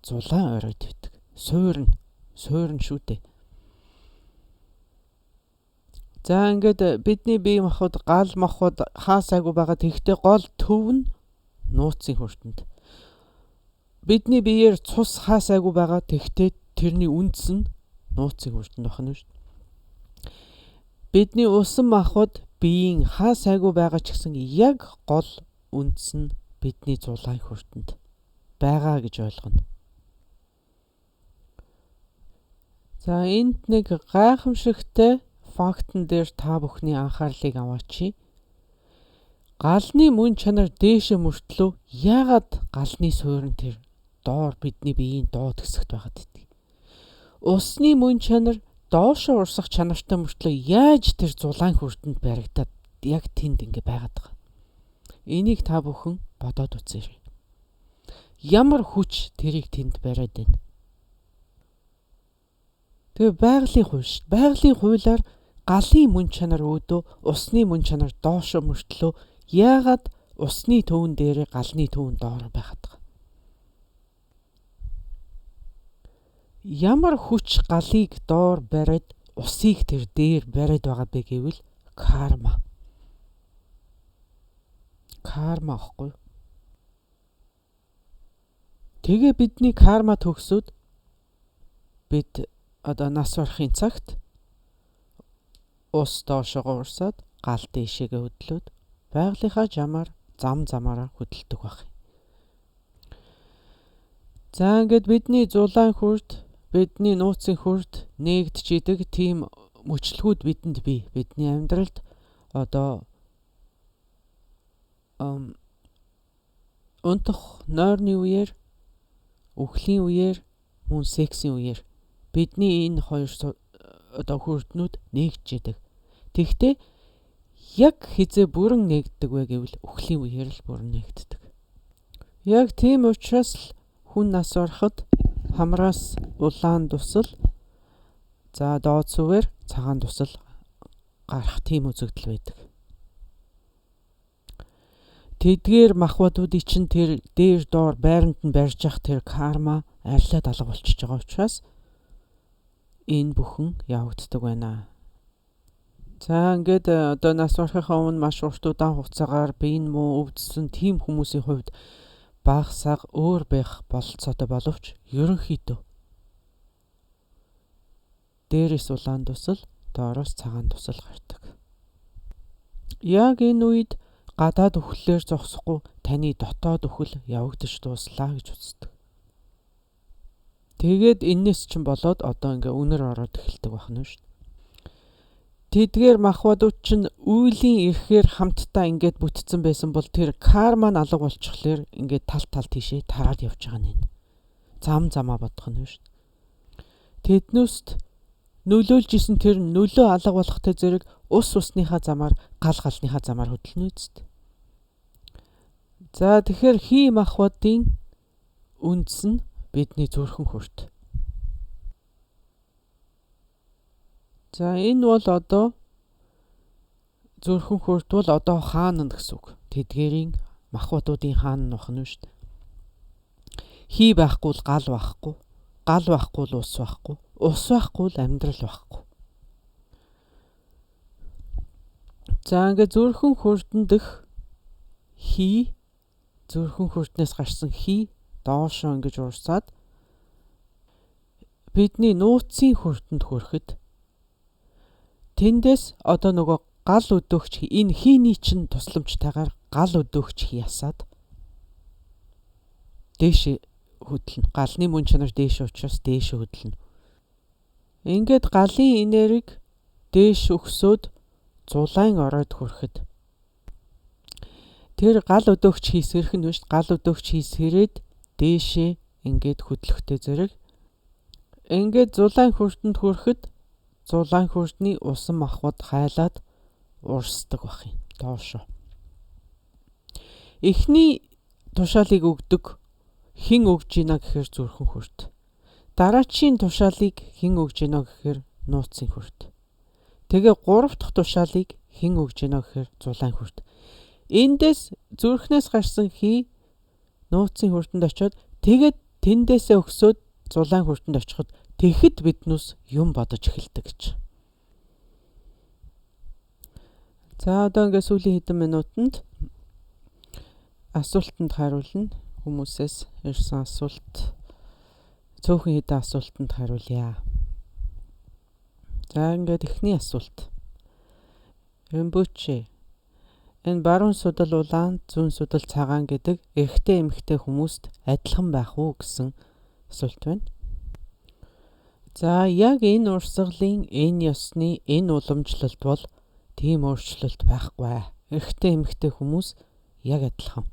зулаан оройд байдаг. Суурн шүү дээ. За ингээд бидний бие махбод гал махбод хаасаагүй байгаа тэгтээ гол төв нь нууцын хүртэнд. Бидний биеэр цус хаасаагүй байгаа тэгтээ тэрний үндэс нь нууцын хүртэнд байна шүү дээ. Бидний усан махбод биеийн хаасаагүй байгаа ч гэсэн яг гол үндэс нь бидний зулаан хүртэнд байгаа гэж ойлгоно. За энд нэг гайхамшигтай фактн дээр та бүхний анхаарлыг аваач. Галны мөн чанар дээшээ мөртлөө яагаад галны суурин тэр доор бидний биеийн доод хэсэгт байгаад байдаг. Усны мөн чанар доошоо урсах чанартай мөртлөө яаж тэр зулаан хүртэнд баригдаад яг тэнд ингэ байгаад байгаа. Энийг та бүхэн бодоод үзээрэй. Ямар хүч тэрийг тэнд бариад байна. Тэгээ байгалийн хуулиар галын мөн чанар өөдөө усны мөн чанар доошоо мөртлөө Яагаад усны төвөн дээр галны төвөн доор байхад? Ямар хүч галыг доор бариад усыг тэр дээр бариад байгаа бэ гэвэл карма. Карма ахгүй. Тэгээ бидний карма төгсөд бид одоо нас барахын цагт ус доошоо урсаад гал дээшээгээ хөдлөөд байгалийнхаа замаараа хөдөлдөг байх. За ингээд бидний зулаан хүрд, бидний нууцын хүрд нээгдчихэд тийм мөчлгүүд бидэнд бий. Бидний амьдралд одоо унтах нойрны үеэр, үхлийн үеэр, мөн сексийн үеэр бидний энэ хоёр одоо хүрднүүд нээгдчихэд. Тэгвэл яг хизээ бүрэн нээгддэг вэ гэвэл үхлийн үеэр л бүрэн нээгддэг. Яг тийм учраас л хүн нас барахад хамраас улаан дусал, за доод сүвээр цагаан дусал гарах тийм үзэгдэл байдаг. Тэдгээр махбодуудын чинь тэр дээр доор байранд нь барьж явах тэр карма арилаад алга болчихж байгаа учраас энэ бүхэн явагддаг байна. За ингээд одоо нас барахынхаа өмнө маш урт удаан хугацаагаар биеийн муу өвдсөн тийм хүмүүсийн хувьд бага сага өөр байх бололцоотой боловч ерөнхийдөө дээрээс улаан дусал, доороос цагаан дусал гардаг. Яг энэ үед гадаад үхлээр зогсохгүй таны дотоод үхэл явагдаж дууслаа гэж үздэг. Тэгээд энэс чинь болоод одоо ингээ үнэр ороод эхэлдэг байна шүү дээ. Тэдгээр махбодууд чинь үеийн ирэхээр хамтдаа ингээд бүтцэн байсан бол тэр карма нь алга болчихлоор ингээд тал тийшээ тараад явж байгаа нь. Замаа бодох нь шүү дээ. Тэднүүст нөлөөлж исэн тэр нөлөө алга болохтой зэрэг усныхаа замаар галныхаа замаар хөдлөнө үст. За тэгэхээр хий махбодын үндэс нь бидний зүрхэн хүрт. За энэ бол одоо зүрхэн хүрт бол одоо хаана гэсэн үг. Тэдгээрийн махбодуудын хаана бахна шүү дээ. Хий байхгүй л гал байхгүй. Гал байхгүй л ус байхгүй. Ус байхгүй л амьдрал байхгүй. За ингээд зүрхэн хүртэндх хий, зүрхэн хүртнээс гарсан хий доошоо ингэж урсаад бидний нууцын хүртэнд хүрэхэд тэндээс одоо нөгөө гал өдөөгч энэ хийний чинь тусламжтайгаар гал өдөөгч ясаад дээш хөдлөнө. Галны мөн чанар дээш учраас дээш хөдлөнө. Ингээд галын энерги дээш өгсөд зулайн ороод хүрэхэд тэр гал өдөөгч хийсгэрх нь биш, гал өдөөгч хийсгэрээд дээшээ ингээд хөдлөхтэй зэрэг ингээд зулайн хүртэнд хүрэхэд зулайн хүртний усан махбод хайлаад урсдаг бах юм доошоо. Эхний тушаалыг өгдөг хэн өгж ийна гэхээр зүрхэн хүрт. Дараачийн тушаалыг хэн өгж ийна гэхээр нууцын хүрт. Тэгээ 3 дахь тушаалыг хэн өгж ийна гэхээр зулайн хүрт. Эндээс зүрхнээс гарсан хий нууцын хүртэнд очиод тэгээд тэндээсээ өгсөд зулайн хүртэнд очиход тэгэхэд биднээс юм бодож эхэлдэг гэж. За одоо ингээд сүүлийн хэдэн минутанд асуултанд хариулна. Хүмүүсээс ирсэн асуулт, цөөхөн хэдэн асуултанд хариулъя. За ингээд эхний асуулт. Римбуче. Энэ баруун судал улаан, зүүн судал цагаан гэдэг эрэгтэй эмэгтэй хүмүүст адилхан байх уу гэсэн асуулт байна. За яг энэ урсгалын, энэ ёсны, энэ уламжлалт бол тийм өөрчлөлт байхгүй. Эрэгтэй эмэгтэй хүмүүс яг адилхан.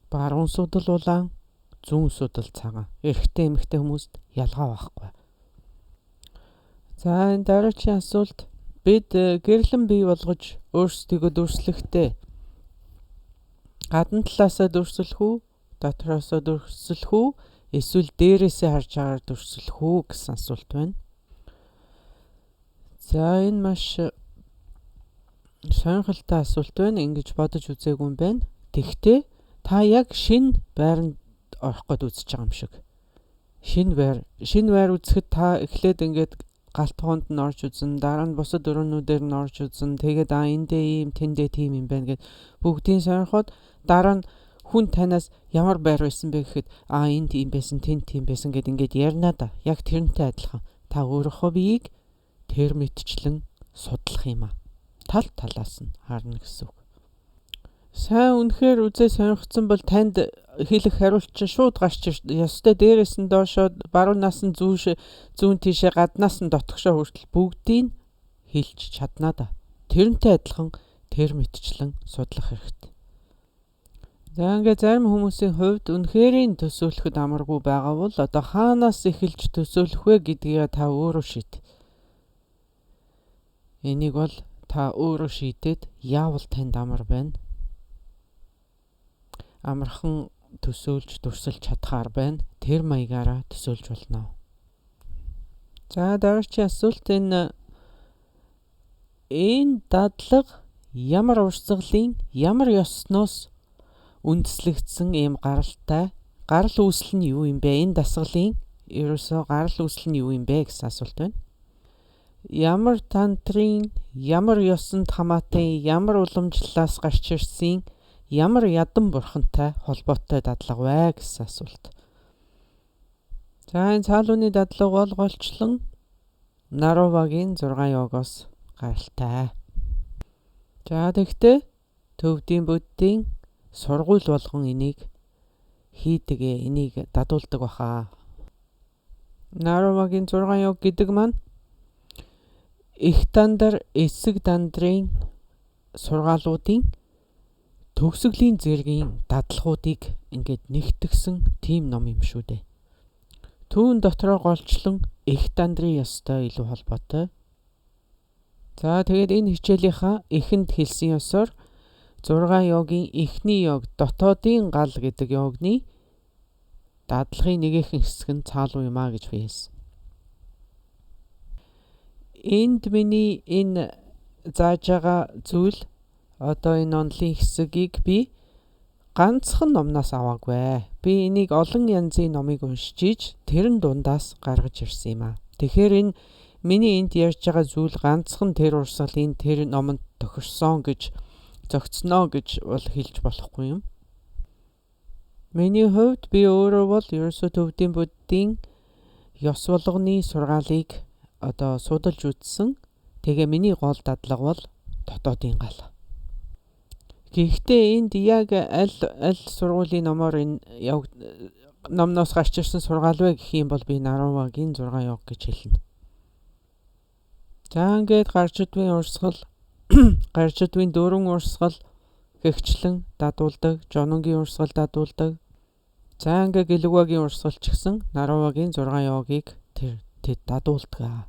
Баруун судал улаан, зүүн судал цагаан. Эрэгтэй эмэгтэй хүмүүст ялгаа байхгүй. За энэ дараагийн асуулт. Бид гэрлэн бий болгож өөрсдийгөө дүрслэхдээ гадна талаасаа дүрслэх үү, дотроосоо дүрслэх үү, эсвэл дээрээсээ харж агаар дүрслэх үү гэсэн асуулт байна. За энэ маш Сонирхолтой асуулт байна. Ингэж бодож үзээгүй юм байна. Тэгвэл та яг шинэ байранд орох гээд үзэж байгаа юм шиг. Шинэ байр үзэхэд та эхлээд ингээд галт хоонд нь орж үзэн, дараа нь бусад өрөөнүүдээр нь орж үзэн, тэгээд эндээ ийм, тэндээ тийм юм байна гэд бүгдийг сонирхоод дараа нь хүн танаас ямар байр байсан бэ гэхэд энд ийм байсан, тэнд тийм байсан гэд ингээд ярина да. Яг тэрнтэй адилхан. Та өөрийнхөө биеийг тэр мэтчлэн судлах юм аа. Тал талаас нь харна гэсэн үг. Сайн үнэхээр үзээ сонирхсан бол танд хэлэх хариулт чинь шууд гарч ёстой дээрээс нь доошоод баруунаас нь зүүн тийшээ гаднаас нь дотгошоо хүртэл бүгдийг хэлж чаднаа да. Тэрнтэй адилхан тэр мэтчлэн судлах хэрэгтэй. За ингээд зарим хүмүүсийн хувьд үнэхэрийн төсөөлөхөд амаргүй байгаа бол одоо хаанаас эхэлж төсөөлөх вэ гэдгийг та өөрөө шийд. Энийг бол та өөрөө шийдээд яавал танд амар байна. Амархан төсөөлж дурсалж чадхаар байна. Тэр маягаараа төсөөлж болно. За дараагийн асуулт энэ дадлага ямар урсгалын ямар ёсноос үндэслэгдсэн ийм гарал үүсэл нь юу юм бэ? Энэ дасгалын ерөөсөө гарал үүсэл нь юу юм бэ гэсэн асуулт байна. Ямар тантрын, ямар ёсонд хамаатан, ямар уламжлалаас гарч ирсэн, ямар ядан бурхантай холбоотой дадлага вэ гэсэн асуулт. За энэ цаалууны дадлага бол голчлон Наровагийн 6 йогоос гаралтай. За тэгтээ төвдийн буддийн сургууль болгон энийг хийдэг, энийг дадуулдаг баха. Наровагийн 6 йог гэдэг маань их дандар эсэг дандрын сургаалуудын төгсгөлийн зэргийн дадлагуудыг ингээд нэгтгэсэн тийм ном юм шүү дээ. Түүн дотроо голчлон их дандрын ёстой илүү холбоотой. За тэгээд энэ хичээлийнхаа эхэнд хэлсэн ёсоор 6 йогийн эхний йог дотоодын гал гэдэг йогны дадлагын нэгэн хэсэг нь цаалуу юм а гэж би хэлсэн. Энд миний энэ зааж байгаа зүйл одоо энэ онлын хэсгийг би ганцхан номноос аваагүй. Би энийг олон янзын номыг уншиж тэрэн дундаас гаргаж ирсэн юм а. Тэгэхээр энэ миний энд ярьж байгаа зүйл ганцхан тэр урсгалын тэр номонд тохирсон гэж зөгцнөө гэж бол хэлж болохгүй юм. Миний хувьд би өөрөө бол ерөөсөө төвдийн буддийн ёс болгоны сургаалыг одоо судалж үзсэн. Тэгээ миний гол дадлага бол дотоодын гал. Гэхдээ энд яг аль сургуулийн номоор энэ номноос гарч ирсэн сургаал вэ гэх юм бол би Наровагийн 6 йог гэж хэлнэ. За ингээд гарчдвийн урсгал, гарчдвийн дөрвөн урсгал гэгчлэн дадуулдаг, жононгийн урсгал дадуулдаг. За ингээд гэлүгагийн урсгал ч гэсэн Наровагийн 6 йогийг тэд дадуулдаг.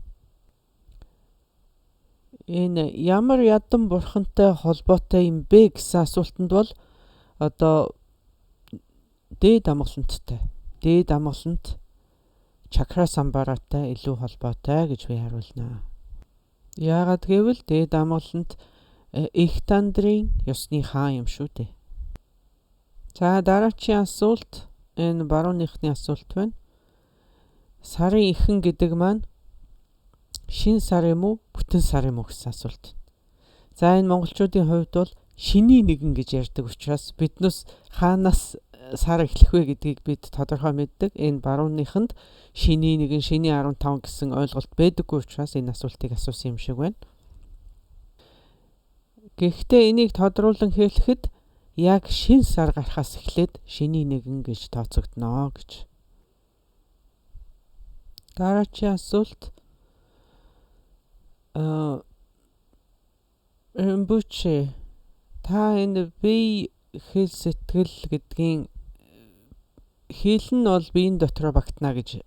Энэ ямар ядан бурхантай холбоотой юм бэ гэсэн асуултанд бол одоо дээд амгалант чакра самбаратай илүү холбоотой гэж би хариулна. Яагаад гэвэл дээд амгалант их дандрын ёсны хаан юм шүү дээ. За дараагийн асуулт энэ барууныхны асуулт байна. Сарын ихэн гэдэг маань шин сар юм уу, бүтэн сар юм уу гэсэн асуулт. За энэ монголчуудын хувьд бол шиний нэгэн гэж ярьдаг учраас биднээс хаанаас сар эхлэх вэ гэдгийг бид тодорхой мэддэг. Энэ барууныханд шиний нэгэн, шиний 15 гэсэн ойлголт байдаггүй учраас энэ асуултыг асуусан юм шиг байна. Гэхдээ энийг тодруулан хэлэхэд яг шин сар гарахаас эхлээд шиний нэгэн гэж тооцогдно гэж. Дараагийн асуулт Римбуче та энэ бие хэл сэтгэл гэдгийн хэл нь бол биеийн дотроо багтана гэж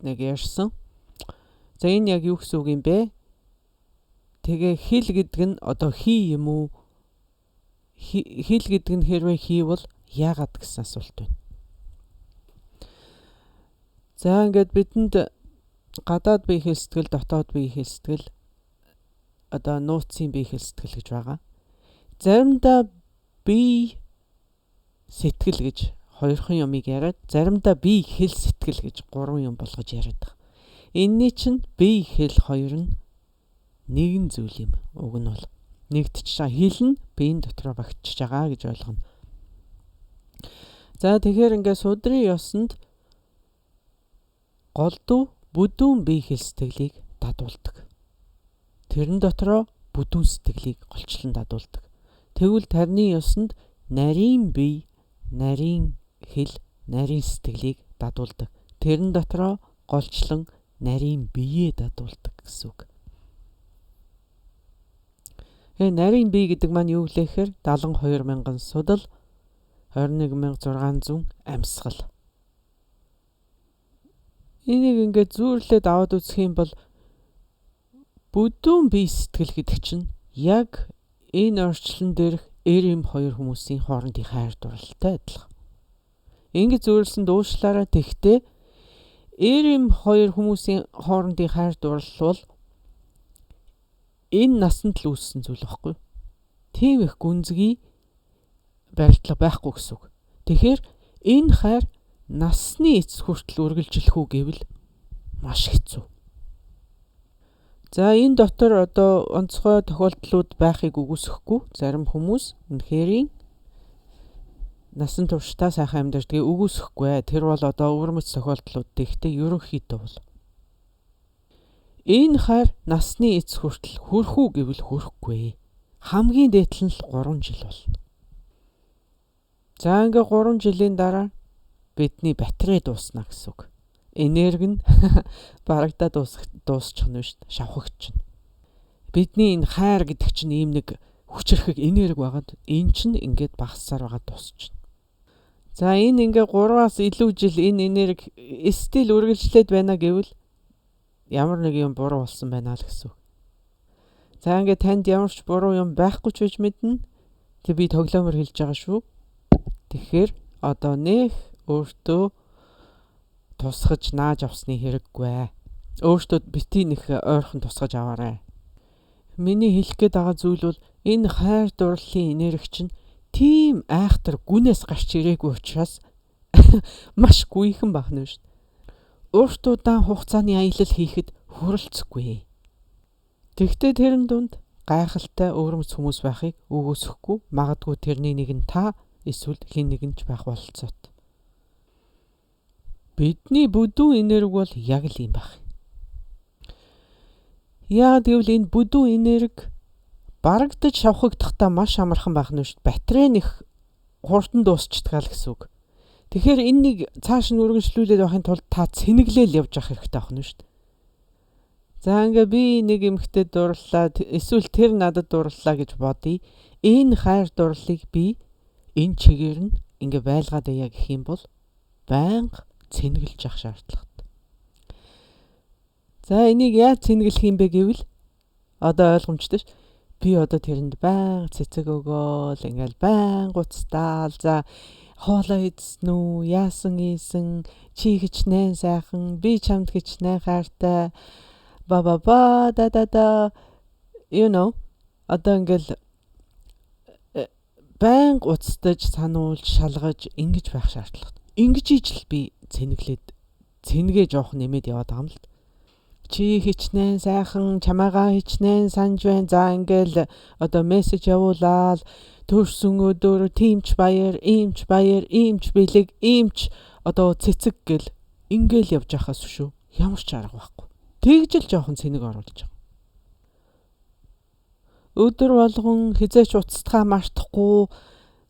нэг ярьсан. За энэ яг юу гэсэн үг юм бэ? Тэгээ хэл гэдэг нь одоо хий юм уу? Хэл гэдэг нь хэрвээ хий бол яагаад гэсэн асуулт байна. За ингээд бидэнд гадаад бие хэл сэтгэл, дотоод бие хэл сэтгэл одоо нууцын бие хэл сэтгэл гэж байгаа. Заримдаа бие сэтгэл гэж хоёрхан юмыг яриад, заримдаа бие хэл сэтгэл гэж гурван юм болгож яриад байгаа. Энийний чинь бие хэл хоёр нь нэгэн зүйл юм. Уг нь бол нэгдчихэж байгаа хэл нь биеийн дотроо багтчихж байгаа гэж ойлгоно. За тэгэхээр ингээд судрын ёсонд голдуу бүдүүн бие хэл сэтгэлийг дадуулдаг. Тэрэн дотроо бүдүүн сэтгэлийг голчлон дадуулдаг. Тэгвэл тарны ёсонд нарийн бие, нарийн хэл, нарийн сэтгэлийг дадуулдаг. Тэрэн дотроо голчлон нарийн биеэ дадуулдаг гэсэн үг. Нарийн бие гэдэг маань юу гэлэхээр 72,000 судал, 21,600 амьсгал. Энийг ингээд зүүрлээд аваад үзэх юм бол бүдүүн бие сэтгэл гэдэг чинь яг энэ орчлон дээрх эрэм хоёр хүмүүсийн хоорондын хайр дурлалтай адилхан. Ингээд зөөрлсөнд уушлаараа тэгтээ эрэм хоёр хүмүүсийн хоорондын хайр дурлал бол энэ насанд л үүссэн зүйл байхгүй. Тийм их гүнзгий барилдлага байхгүй гэсэн үг. Тэгэхээр энэ хайр насны эцэс хүртэл үргэлжлэх үү гэвэл маш хэцүү. За энэ дотор одоо онцгой тохиолдлууд байхыг үгүйсэхгүй зарим хүмүүс үнэхэрийн насан туршдаа сайхан амьдардаг үгүйсэхгүй. Тэр бол одоо өвөрмөц тохиолдлууд гэхдээ ерөнхийдөө бол энэ хайр насны эцэс хүртэл хүрэх үү гэвэл хүрэхгүй. Хамгийн дээдл нь 3 жил болно. За ингээ 3 жилийн дараа бидний батарей дууснаа гэсэн үг. Энерги нь барагдаа дуусчих нь шүү дээ. Шавхагч нь. Бидний энэ хайр гэдэг чинь ийм нэг хүчрхэг энерги байгаад эн чинь ингээд багассаар байгаа дуусчихна. За энэ ингээ 3-аас илүү жил энэ энерги стил үргэлжлээд байна гэвэл ямар нэг юм буруу болсон байна л гэсэн үг. За ингээ танд ямар ч буруу юм байхгүй ч гэж мэднэ. Тэг би тоглоомор хэлж байгаа шүү. Тэгэхээр одоо нэх өөртөө тусгаж нааж авсны хэрэггүй. Өөртөө бити нэх ойрхон тусгаж аваарай. Миний хэлэх гээд байгаа зүйл бол энэ хайр дурлалын энерги чинь тийм айхтар гүнээс гарч ирээгүй учраас маш гүйхэн бахна шүү. Урт удаан хугацааны аялал хийхэд хүрэлцэхгүй. Тэгтээ тэрэн дунд гайхалтай өвөрмөц хүмүүс байхыг үгүйсэхгүй. Магадгүй тэрний нэг нь та эсвэл хэн нэгэн ч байх бололцоот. Бидний бүдүүн энерги бол яг л юм байх. Яа гэвэл энэ бүдүүн энерги барагдаж шавхагдахдаа маш амархан байх нь шүү. Батарей нэх хурдан дуусчдаг л гэсэн үг. Тэгэхээр энэнийг цааш нь үргэлжлүүлээд байхын тулд та цэнэглээл явж явах хэрэгтэй байна шүү. За ингээ би нэг эмэгтэй дурлаа эсвэл тэр надад дурлаа гэж бодъё. Энэ хайр дурлалыг би энэ чигээр нь ингээ байлгаад яа гэх юм бол байнга цэнгэлж явах шаардлагатай. За энийг яаж цэнгэлэх юм бэ гэвэл одоо ойлгомжтой ш. Би одоо тэрэнд байнга цэцэг өгөөл ингээл байнга уцтаал. За хоолоо идсэн үү? Яасан ийсэн? Чи хичнээн сайхан, би чамд хичнээн хайртай. Ба да you know одоо ингээл байнга уцтаж сануулж шалгаж ингэж байх шаардлагатай. Ингэж ижил би цэнэгээ жоох нэмээд яваад байгаа юм л. Чи хичнээн сайхан, чамаагаа хичнээн санаж байна. За ингээл одоо мессеж явуулаад төрсөн өдөр тиймч баяр, иймч баяр, иймч бэлэг, иймч одоо цэцэг гэл ингээл явж байхаас шүү. Ямар ч арга байхгүй. Тэгжэл жоохон цэнэг оруулж байгаа. Өдөр болгон хизээч уцтахаа мартахгүй.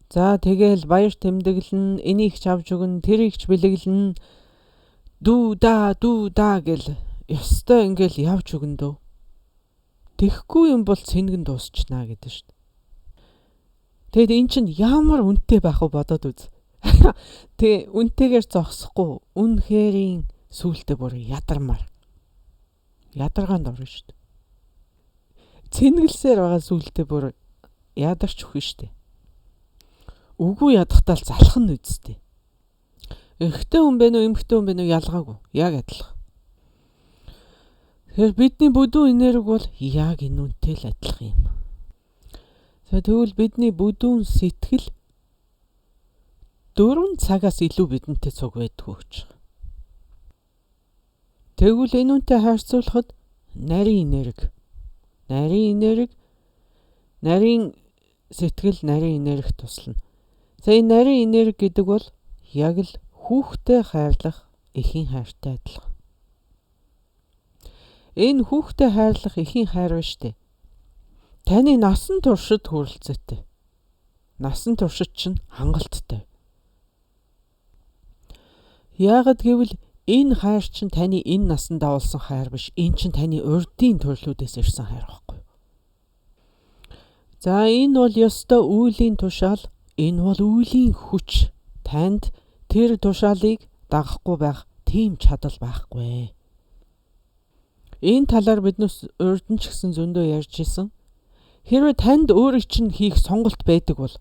За тэгэл баяр тэмдэглэн, энийг ч авч өгнө, тэрийг ч бэлэглэн. Дүү да гэл ёстой ингээл явж өгнө дөө. Тэхгүй юм бол цэнгэн дуусчнаа гэдэг шүү дээ. Тэгэд эн чинь ямар үнэтэй байх вэ бодоод үз. Тэг үнэтэйгээр зогсохгүй. Үнэхэрийн сүултээ бүр ядармаар. Ядаргаанд орно шүү дээ. Цэнгэлсээр байгаа сүултээ бүр ядарч өгнө шүү дээ. Үгүй ядахтаа л залах нь үсттэй. Эрэгтэй хүн бэ нүү, эмэгтэй хүн бэ нүү ялгаагүй. Яг адилхан. Тэгэхээр бидний бүдүүн энерги бол яг энэ үнэтэй л адилхан юм. За тэгвэл бидний бүдүүн сэтгэл 4 цагаас илүү бидэнтэй цуг байдгүй гэж. Тэгвэл энэ үнэтэй харьцуулахад нарийн сэтгэл, нарийн энерги туслана. За энэ нарийн энерги гэдэг бол яг л хүүхдэд хайрлах эхийн хайртай адилхан. Энэ хүүхдэд хайрлах эхийн хайр ба штэ. Таны насан туршид хүрэлцээтэй. Насан туршид чинь хангалттай. Яагад гэвэл энэ хайр чинь таны энэ насандаа олсон хайр биш. Энэ чинь таны урдын төрлүүдээс ирсэн хайр байхгүй. За энэ бол ёстой үеийн тушаал, энэ бол үеийн хүч. Танд тэр тушаалыг дагахгүй байх тийм чадал байхгүй. Энэ талаар биднээс урд нь ч гэсэн зөндөө ярьж исэн. Хэрвээ танд өөрийг чинь хийх сонголт байдаг бол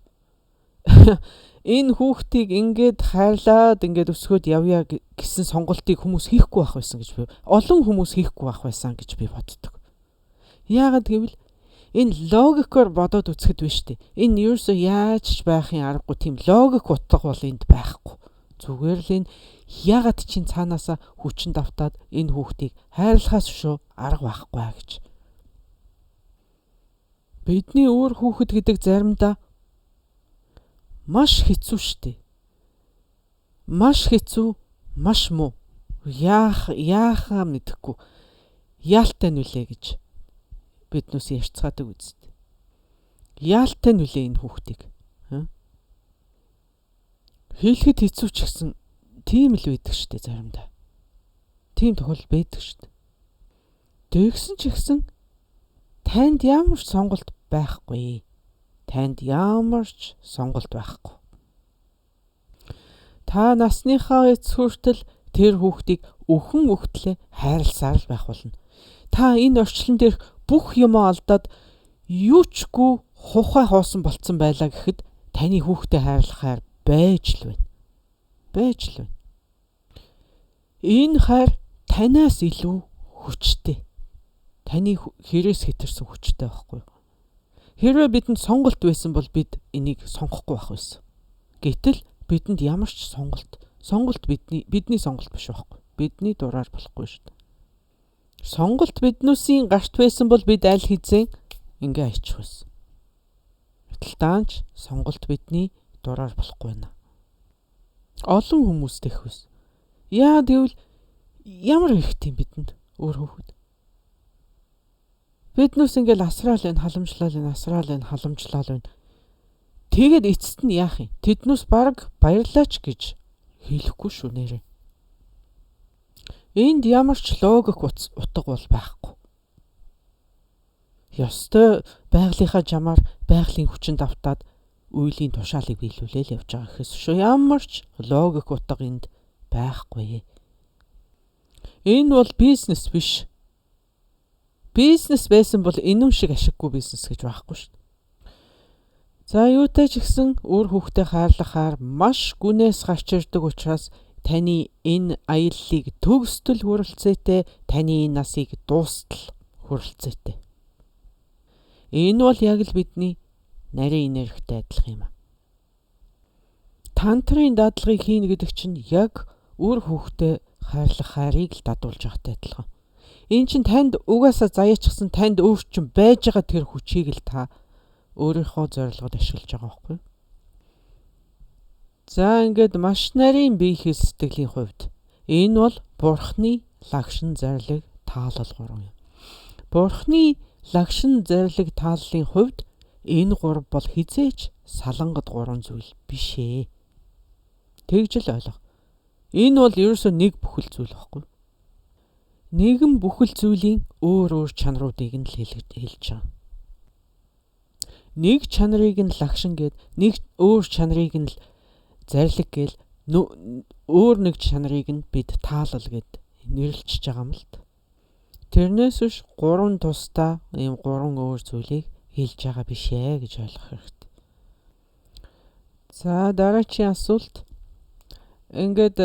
энэ хүүхдийг ингээд хайрлаад ингээд өсгөөд явъя гэсэн сонголтыг хүмүүс хийхгүй байх байсан гэж би. Олон хүмүүс хийхгүй байх байсан гэж би боддог. Яагаад гэвэл энэ логикоор бодоод үзэхэд биш үү? Энэ ерөөсөө яаж ч байхын аргагүй тийм логик утга бол энд байхгүй. Зүгээр л энэ ягаад чинь цаанаасаа хүчин давтаад энэ хүүхдийг хайрлахаас шүү арга байхгүй гэж. Бидний өөр хүүхэд гэдэг заримдаа маш хэцүү штэ. Маш хэцүү, маш муу. Яахаа мэдэхгүй. Яалтай нүлээ гэж биднээс ярьцгаадаг үсттэй. Яалтай нүлээ энэ хүүхдийг. Хэлэхэд хэцүү ч гэсэн тийм л байдаг штэ заримдаа. Тийм тохиолдол байдаг штэ. Тэгсэн ч гэсэн танд ямар ч сонголт байхгүй. Та насныхаа эц хүртэл тэр хүүхдийг өхөн өгтлээ хайрласаар л байх болно. Та энэ орчлон дээр бүх юм алдаад юу чгүй хухай хоосон болцсон байлаа гэхэд таны хүүхдэд хайрлахаар байж л байна. Энэ хайр танаас илүү хүчтэй. Таны хэрээс хэтэрсэн хүчтэй байхгүй юу? Хэрвээ бидэнд сонголт байсан бол бид энийг сонгохгүй байх байсан. Гэтэл бидэнд ямар ч сонголт бидний сонголт биш байхгүй. Бидний дураар болохгүй шүү дээ. Сонголт биднүүсийн гарт байсан бол бид аль хэзээ ингээ аячих байсан. Гэтэл даанч сонголт бидний дураар болохгүй байна. Олон хүмүүс дэх байсан. Яа гэвэл ямар хэрэгтэй юм бидэнд өөр хүүхэд. Биднээс ингээл асраал энэ халамжлал байна. Тэгээд эцэст нь яах юм? Тэднээс баг баярлаач гэж хэлэхгүй шүү нэрээ. Энд ямар ч логик утга бол байхгүй. Ёстой байгалийнхаа жамаар байгалийн хүчин давтаад үеийн тушаалыг биелүүлээл явж байгаа гэхээс шүү. Ямар ч логик утга энд байхгүй. Энэ бол бизнес биш. Бизнес байсан бол энэ шиг ашиггүй бизнес гэж байхгүй шүү. За юутай ч гэсэн өөр хүүхдэд хайрлахаар маш гүнээс гарч ирдэг учраас таны энэ аяллыг төгсдөл хүрэлцээтэй, таны энэ насыг дуустал хүрэлцээтэй. Энэ бол яг л бидний нарийн энергитэй адилхан юм. Тантрын дадлагыг хийнэ гэдэг чинь яг өөр хүүхдэд хайрлах хайрыг л дадуулж байгаатай адилхан. Энэ чинь танд угаасаа заяачихсан танд өөрчн байж байгаа тэр хүчийг л та өөрийнхөө зорилгод ашиглаж байгаа байхгүй. За ингээд маш нарийн бие сэтгэлийн хувьд энэ бол Бурхны лагшин зарлиг таалал 3 юм. Бурхны лагшин зарлиг тааллын хувьд энэ 3 бол хизээч салангад 3 зүйл биш ээ. Тэгж л ойлго. Энэ бол ерөөсөө нэг бүхэл зүйл байхгүй. Нэгэн бүхэл зүйлийн өөр чанаруудыг нь л хэлж байгаа. Нэг чанарыг нь лагшин гээд нэг өөр чанарыг нь зарлиг гээл өөр нэг чанарыг нь бид таалал гээд нэрлэж байгаа юм л та. Тэрнээс биш 3 тусдаа ийм 3 өөр зүйлийг хэлж байгаа биш ээ гэж ойлгох хэрэгтэй. За дараагийн асуулт. Ингээд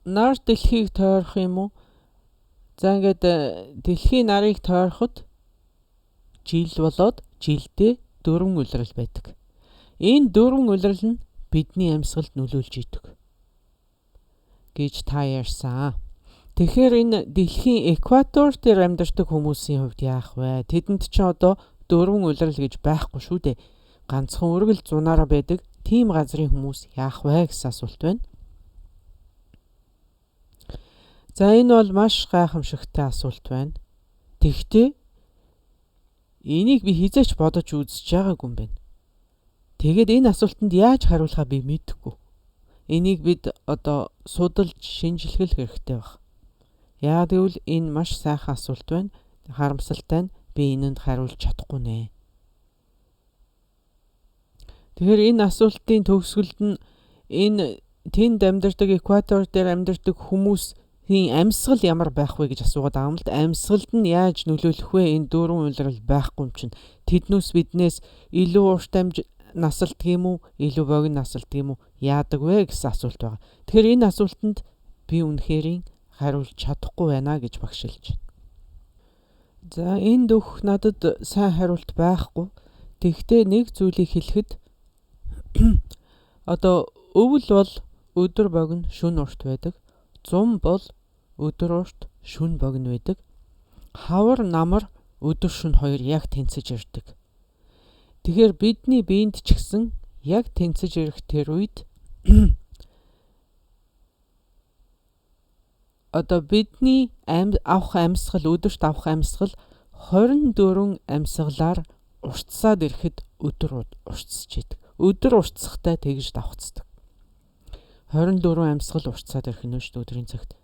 нар дэлхийг тойрох юм уу? За ингээд дэлхийн нарыг тойроход жил болоод жилдээ 4 улирал байдаг. Энэ 4 улирал нь бидний амьсгалд нөлөөлж идэг гэж та ярьсан. Тэгэхээр энэ дэлхийн экватор дээр амьдардаг хүмүүсийн хувьд яах вэ? Тэдэнд ч одоо 4 улирал гэж байхгүй шүү дээ. Ганцхан үргэл зунаараа байдаг тийм газрын хүмүүс яах вэ гэсэн асуулт байна. За энэ бол маш гайхамшигтай асуулт байна. Тэгвэл энийг би хизээч бодож үзэж байгаагүй юм байна. Тэгээд энэ асуултанд яаж хариулахаа би мэдэхгүй. Энийг бид одоо судалж шинжилгэл хэрэгтэй баг. Яагаад гэвэл энэ маш сайхан асуулт байна. Харамсалтай нь би энэнд хариулж чадахгүй нэ. Тэгэхээр энэ асуултын төгсгөлд нь энэ тэнд амьдардаг экватор дээр амьдардаг хүмүүсийн амьсгал ямар байх вэ гэж асуугаад байгаа юм л да. Амьсгалд нь яаж нөлөөлөх вэ? Энэ 4 улирал байхгүй юм чинь. Тэднээс биднээс илүү урт насалдаг юм уу? Илүү богино насалдаг юм уу? Яадаг вэ гэсэн асуулт байгаа. Тэгэхээр энэ асуултанд би үнэхээр хариулж чадахгүй байна гэж багшилж байна. За энд өгөх надад сайн хариулт байхгүй. Тэгвэл нэг зүйлийг хэлэхэд одоо өвөл бол өдөр богино шөнө урт байдаг. Зум бол өдөр урт шөнө богино байдаг. Хавар намар өдөр шөнө хоёр яг тэнцэж ирдэг. Тэгэхээр бидний биед ч гэсэн яг тэнцэж ирэх тэр үед одоо бидний авах амьсгал, өдөрт авах амьсгал 24 амьсгалаар уртсаад ирэхэд өдөр уртсаж идэг. Өдөр уртсахтай тэгж давхцдаг. 24 амьсгал уртсаад ирэх нь шүү дээ өдрийн цагт.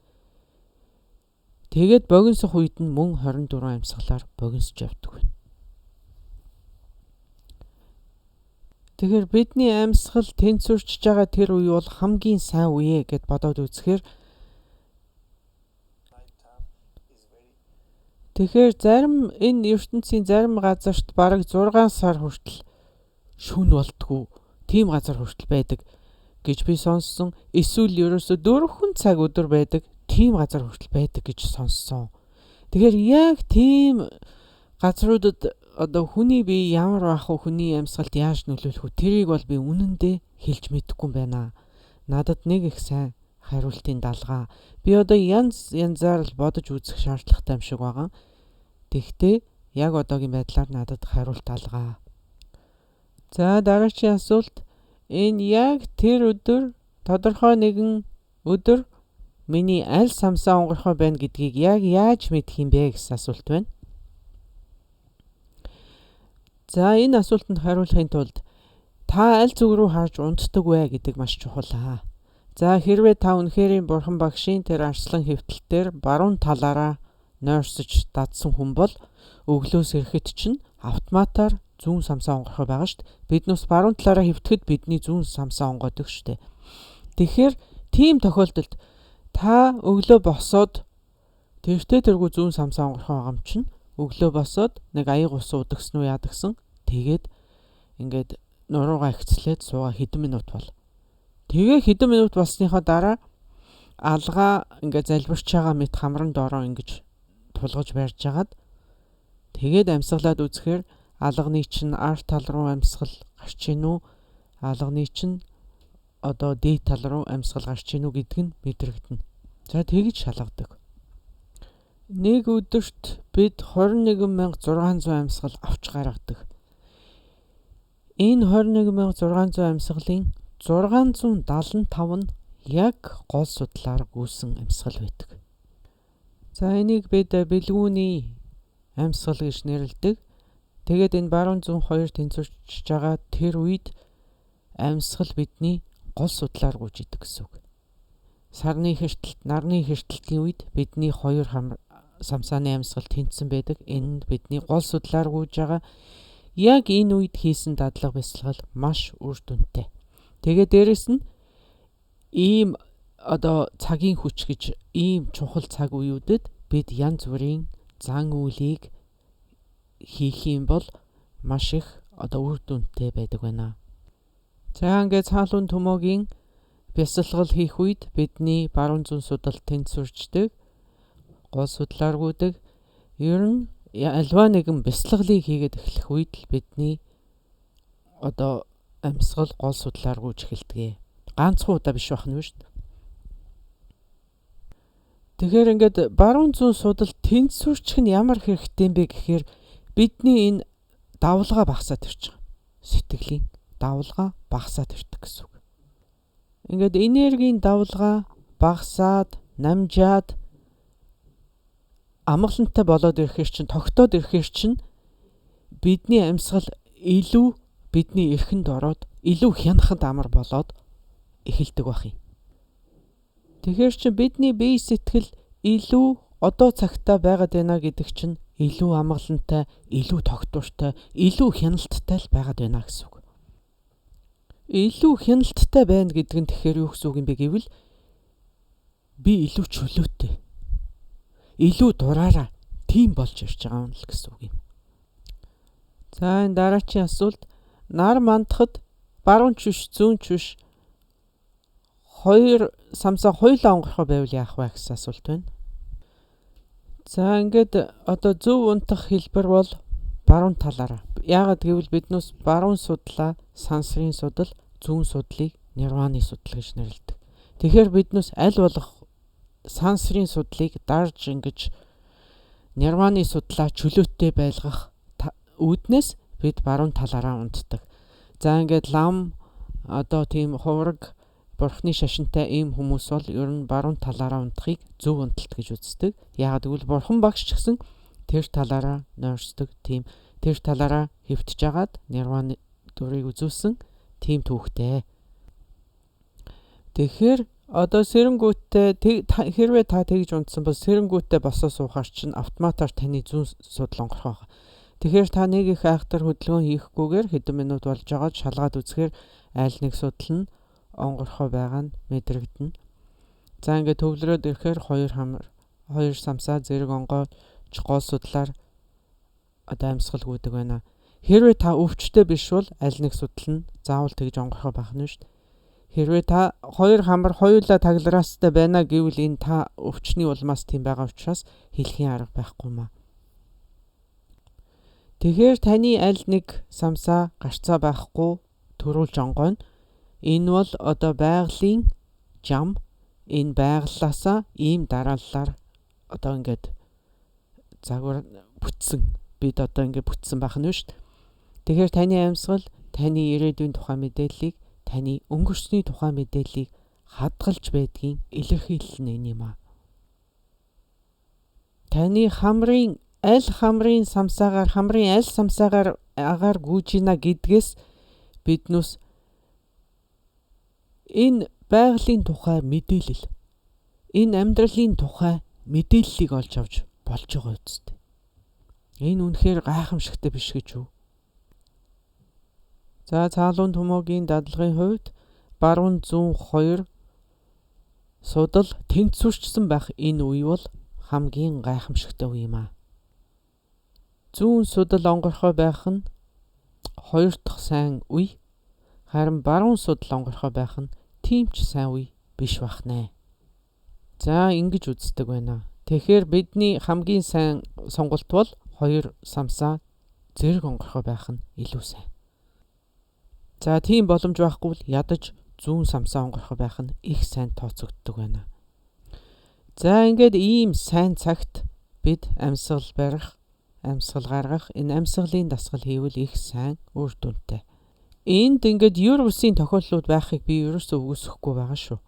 Тэгээд богиносох үед нь мөн 24 амьсгалаар богиносч явдаг байна. Тэгэхээр бидний амьсгал тэнцвэрчж байгаа тэр үе бол хамгийн сайн үе гэд бодоод үзэхээр тэгэхээр зарим энэ ертөнцийн зарим газарт бараг 6 сар хүртэл шүн болтгоо тийм газар хүртэл байдаг гэж би сонссон. Эсвэл ерөөсө 4 цаг өдөр байдаг тийм газар хүртэл байдаг гэж сонссон. Тэгэхээр яг тийм газруудад одоо хүний бие ямар байх вэ? Хүний амьсгалд яаж нөлөөлөх вэ? Тэрийг бол би үнэндээ хэлж мэдэхгүй байна. Надад нэг их сайн хариултын далгаа. Би одоо янзаар л бодож үзэх шаардлагатай юм шиг байгаа. Тэгтээ яг одоогийн байдлаар надад хариулт алгаа. За дараагийн асуулт. Энэ яг тэр өдөр тодорхой нэгэн өдөр миний аль самсаа онгорхой байна гэдгийг яг яаж мэдэх юм бэ гэсэн асуулт байна. За энэ асуултанд хариулахын тулд та аль зүг рүү харж унтдаг вэ гэдэг маш чухал. За хэрвээ та үнэхээр бурхан багшийн тэр арслан хэвтэлтээр баруун талаараа нойрсож дадсан хүн бол өглөөс ирэхэд чинь автоматар зүүн самсаа онгорхой байгаа шүү дээ. Биднээс баруун талаараа хэвтгэхэд бидний зүүн самсаа онгодог шүү дээ. Тэгэхээр тийм тохиолдолд та өглөө босоод тэртээ тэргүй зүүн самсаа онгорхой байгаа юм чинь өглөө босоод нэг аяг ус удагсан уу ядагсан. Тэгээд ингээд нуруугаа ихцлээд суугаа хэдэн минут бол. Тэгээ хэдэн минут болсныхоо дараа алгаа ингээд залбирч байгаа мэт хамран доороо ингэж тулгаж барьж агаад тэгээд амьсгалаад үзэхээр алганы чинь арт тал руу амьсгал гарч ийн үү? Алганы чинь одоо дээд тал руу амьсгал гарч ийн үү гэдг нь мэдрэгдэнэ. За тэгж шалгадаг. Нэг өдөрт бид 21600 амьсгал авч гаргадаг. Энэ 21600 амьсгалын 675 нь яг гол судлаар гүйсэн амьсгал байдаг. За энийг бид бэлгүүний амьсгал гэж нэрлэдэг. Тэгээд энэ баруун зүүн хоёр тэнцвэрчж байгаа тэр үед амьсгал бидний гол судлаар гүйж идэг гэсэн үг. Сарны хэртэлт, нарны хэртэлтийн үед бидний хоёр самсааны амьсгал тэнцсэн байдаг. Энэ нь бидний гол судлаар гүйж байгаа. Яг энэ үед хийсэн дадлага бясалгал маш үр дүнтэй. Тэгээд дээрэс нь ийм одоо цагийн хүч гэж ийм чухал цаг үеүүдэд бид янз бүрийн зан үйлийг хийх юм бол маш их одоо үр дүнтэй байдаг байна. За ингээд цаалуун төмөөгийн бясалгал хийх үед бидний баруун зүүн судал тэнцвэрчдэг. гол судлааргүйдэг ер нь альва нэгэн бяцлаглыг хийгээд эхлэх үед л бидний одоо амьсгал гол судлааргүйж эхэлдэг. Ганцхан удаа биш байх нь шүү дээ. Тэгэхээр ингээд баруун зүүн судал тэнцвэрч нь ямар хэрэгтэй юм бэ гэхээр бидний энэ давлгаа багасаад ирж байгаа. Сэтгэлийн давлгаа багасаад ирдэг гэсэн үг. Ингээд энергийн давлгаа багасаад, намжаад амгалантай болоод ирэхээр чинь, тогтоод ирэхээр чинь бидний амьсгал илүү бидний эрхэнд ороод илүү хянахад амар болоод эхэлдэг байх юм. Тэгэхээр чи бидний бие сэтгэл илүү одоо цагтаа байгаад байна гэдэг чинь илүү амгалантай, илүү тогтвортой, илүү хяналттай л байгаад байна гэсэн үг. Илүү хяналттай байна гэдэг нь тэгэхээр юу гэсэн үг юм бэ гэвэл би илүү чөлөөтэй, илүү дураараа тийм болж ирж байгаа юм л гэсэн үг юм. За энэ дараачийн асуулт, нар мандахад баруун чүш, зүүн чүш хоёр самсаа хоёулаа онгорхоо байвал яах вэ гэсэн асуулт байна. За ингээд одоо зөв унтах хэлбэр бол баруун талаараа. Яагаад гэвэл биднээс баруун судлаа сансрын судал, зүүн судлыг нирваны судал гэж нэрлэдэг. Тэгэхээр биднээс аль болох сансрын судлыг дарж ингэж нирваны судлаа чөлөөтэй байлгах үүднээс бид баруун талаараа унтдаг. За ингээд лам одоо тийм хувраг бурхны шашинтай ийм хүмүүс бол ер нь баруун талаараа унтахыг зөв унталт гэж үздэг. Яагаад гэвэл бурхан багш ч гэсэн тэр талаараа нойрсдог, тийм тэр талаараа хэвтэж агаад нирваны дүрийг үзүүлсэн тийм түүхтэй. Тэгэхээр одоо сэрэнгүүтээ хэрвээ та тэгж унтсан бол сэрэнгүүтээ босоо суухаар чинь автоматар таны зүүн судал онгорох байгаа. Тэгэхээр та нэг их айхтар хөдөлгөөн хийхгүйгээр хэдэн минут болж байгаад шалгаад үзэхээр аль нэг судал нь онгорхоо байгаа нь мэдрэгдэнэ. За ингээд төвлөрөөд ирэхээр хоёр самсаа зэрэг онгойч гол судлаар одоо амьсгал гүйдэг байна. Хэрвээ та өвчтэй биш бол аль нэг судал нь заавал тэгж онгорхоо байх нь шүү дээ. Хэрвээ та хоёр хамар хоёулаа таглараастай байна гэвэл энэ та өвчний улмаас тийм байгаа учраас хэлхийн арга байхгүй маа. Тэгэхээр таны аль нэг самсаа гарцаа байхгүй төрүүлж онгойно. Энэ бол одоо байгалийн жам, энэ байгалаасаа ийм дарааллаар одоо ингээд загвар бүтсэн. Бид одоо ингээд бүтсэн байх нь шүү дээ. Тэгэхээр таны амьсгал, таны ирээдүйн тухай мэдээллийг, таны өнгөрсний тухай мэдээллийг хадгалж байдгийн илэрхийлэл нь энэ юм аа. Таны хамрын аль самсаагаар агаар гүйжина гэдгээс биднээс энэ байгалийн тухай мэдээлэл, энэ амьдралын тухай мэдээллийг олж авч болж байгаа үстэй. Энэ үнэхээр гайхамшигтай биш гэж үү? За цаалуун төмөөгийн дадлагын хувьд баруун зүүн хоёр судал тэнцвэрчсэн байх энэ үе бол хамгийн гайхамшигтай үе юм аа. Зүүн судал онгорхой байх нь хоёр дахь сайн үе, харин баруун судал онгорхой байх нь тийм ч сайн үе биш бахнэ. За ингэж үздэг байна. Тэгэхээр бидний хамгийн сайн сонголт бол хоёр самсаа зэрэг онгорхой байх нь илүү сайн. За тийм боломж байхгүй бол ядаж зүүн самсаа онгорхой байх нь их сайн тооцогддог байна. За ингээд ийм сайн цагт бид амьсгал барих, амьсгал гаргах, энэ амьсгалын дасгал хийвэл их сайн үр дүнтэй. Энд ингээд юр бусын тохиолдлууд байхыг би ерөөсөө үгүйсэхгүй байгаа шүү.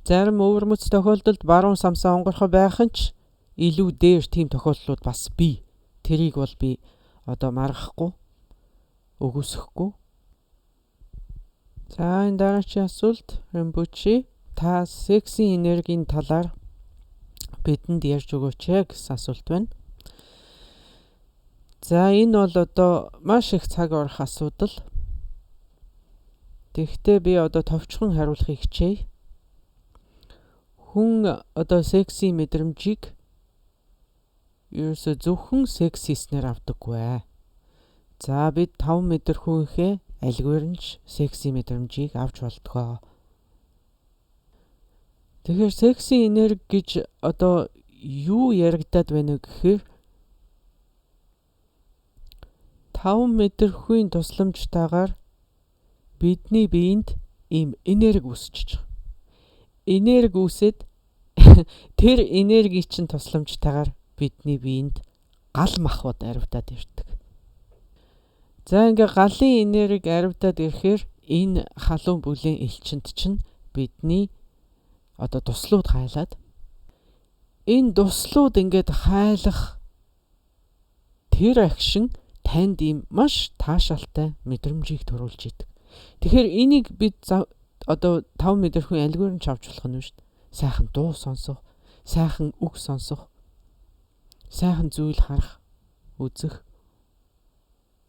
Зарим өвөрмөц тохиолдолд баруун самсаа онгорхой байх нь ч илүү дээр тийм тохиолдлууд бас бий. Тэрийг бол би одоо маргахгүй, үгүйсэхгүй. За энэ дараагийн асуулт Римбучи, та сексийн энергийн талаар бидэнд ярьж өгөөч гэсэн асуулт байна. За энэ бол одоо маш их цаг орох асуудал. Тэгэхдээ би одоо товчхон хариулахыг хичээе. Хүн одоо сексийн мэдрэмжийг ерөөсө зөвхөн секс хийснээр авдаггүй. За бид 5 метр хүнхээ альгүйр нь сексийн мэдрэмжийг авч болдгоо. Тэгэхээр сексийн энерги гэж одоо юу яригадаад байна вэ гэхээр 5 мэдрэхүйн тусламжтайгаар бидний биед ийм энерги үүсчихэж байгаа. Энерги үүсээд тэр энерги чинь тусламжтайгаар бидний биед гал махбод аривдаад ирдэг. За ингээ галын энерги аривдаад ирэхээр энэ халуун бүлийн элчинд чинь бидний одоо туслууд хайлаад энэ туслууд ингээд хайлах тэр акшн танд ийм маш таашаалтай мэдрэмжийг төрүүлж идэг. Тэгэхээр энийг бид одоо 5 мэдрэхүйн альгүйр нь авч болох нь шүү дээ. Сайхан дуу сонсох, сайхан үг сонсох, сайхан зүйл харах, үзэх,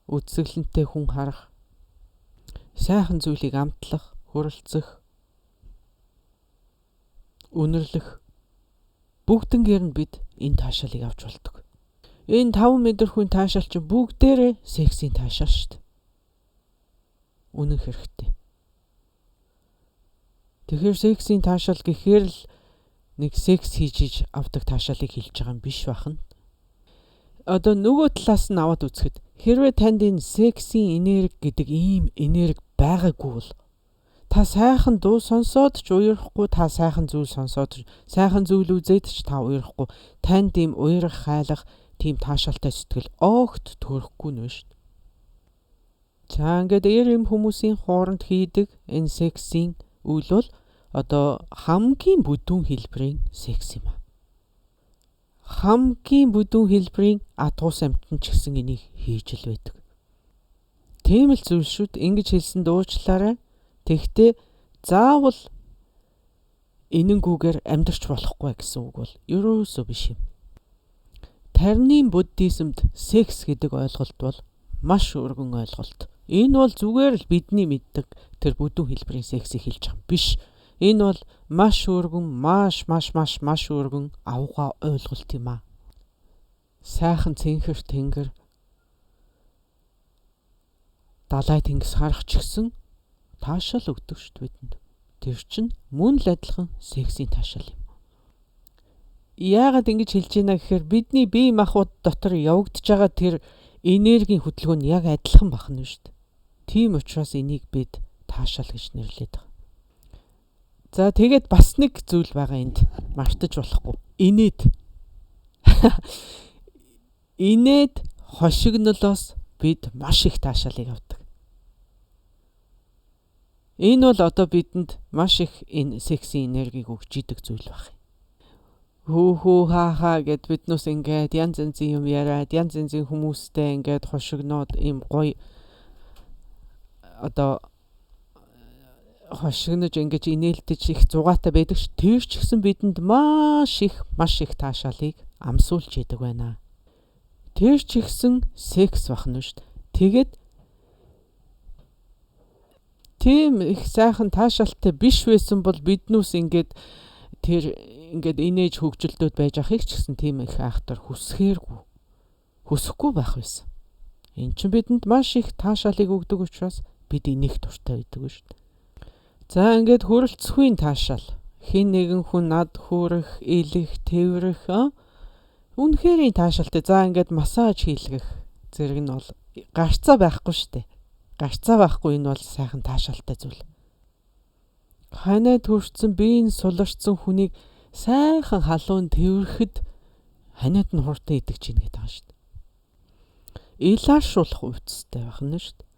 үзэсгэлэнтэй хүн харах, сайхан зүйлийг амтлах, хүрэлцэх, үнэрлэх бүгднгээр нь бид энэ таашаалыг авч болдог. Энэ 5 мэдрэхүйн таашаал чинь бүгдээрээ сексийн таашаал шүү дээ. Үнэн хэрэгтэй. Тэгэхээр сексийн таашаал гэхээр л нэг секс хийж авдаг таашаалыг хэлж байгаа юм биш бахан. Одоо нөгөө талаас нь аваад үзэхэд хэрвээ танд энэ сексийн энерги гэдэг ийм энерги байгаагүй бол та сайхан дуу сонсоод ч уурахгүй, та сайхан зүйл сонсоод сайхан зүйл үзээд ч та уурахгүй, танд ийм уурах хайлах тийм таашаалтай сэтгэл огт төрөхгүй нэ шүү дээ. За ингээд ийм хүмүүсийн хооронд хийдэг энэ сексийн үйл бол одоо хамгийн бүдүүн хэлбэрийн секс юм аа. Хамгийн бүдүүн хэлбэрийн адгуус амьтан ч гэсэн энийг хийж л байдаг. Тийм л зүйл шүү дээ. Ингэж хэлсэнд уучлаарай. Тэгтээ заавал энэнгүүгээр амьдрч болохгүй гэсэн үг бол ерөөсөө биш юм. Тарны буддизмд секс гэдэг ойлголт бол маш өргөн ойлголт. Энэ бол зүгээр л бидний мэддэг тэр бүдүүн хэлбэрийн сексийг хэлж байгаа юм биш. Энэ бол маш өргөн, маш өргөн авгаа ойлголт юм аа. Сайхан цэнхэр тэнгэр далай тэнгис харах ч гэсэн таашаал өгдөг шүү дээ бидэнд. Тэр чинь мөн л адилхан сексийн таашаал юм. Яагаад ингэж хэлж байна гэхээр бидний бие махбод дотор явагдаж байгаа тэр энергийн хөдөлгөөн нь яг адилхан бахна шүү дээ. Тийм учраас энийг бид таашаал гэж нэрлэдэг. За тэгээд бас нэг зүйл байгаа энд мартаж болохгүй. Инээд хошигнолоос бид маш их таашаалыг авдаг. Энэ бол одоо бидэнд маш их энэ сексийн энергийг өгч идэг зүйл байна. Хүү хаа гэд биднээс ингээд янз янзын юм яриад, янз янзын хүмүүстэй ингээд хошигноод им гоё одоо хошигнож ингэж инээлтэж их зугаатай байдаг ш. Тэр ч гэсэн бидэнд маш их таашаалыг амсуулж идэг байна. Тэр ч гэсэн секс бахна ш. Тэгээд тийм их сайхан таашаалтай биш байсан бол биднээс ингээд тэр ингээд инээж хөгжилдөөд байж ахыг ч гэсэн тийм их айхтар хүсэхгүй байх байсан. Энд чинь бидэнд маш их таашаалыг өгдөг учраас бид энийг дуртай байдаг шүү дээ. За ингээд хүрэлцэхүйн таашаал. Хин нэгэн хүн над хүрэх, илэх, тэврэх үнэхэрийн таашаалтай. За ингээд массаж хийлгэх зэрэг нь бол гарцаа байхгүй шүү дээ. Гарцаа байхгүй энэ бол сайхан таашаалтай зүйл. Ханаа төрсөн биеийн суларчсан хүнийг сайхан халуун тэврэхэд ханиад нь хурдан идэж ийн гэдэг юм шүү дээ. Илаашруулах үстэй байна шүү дээ.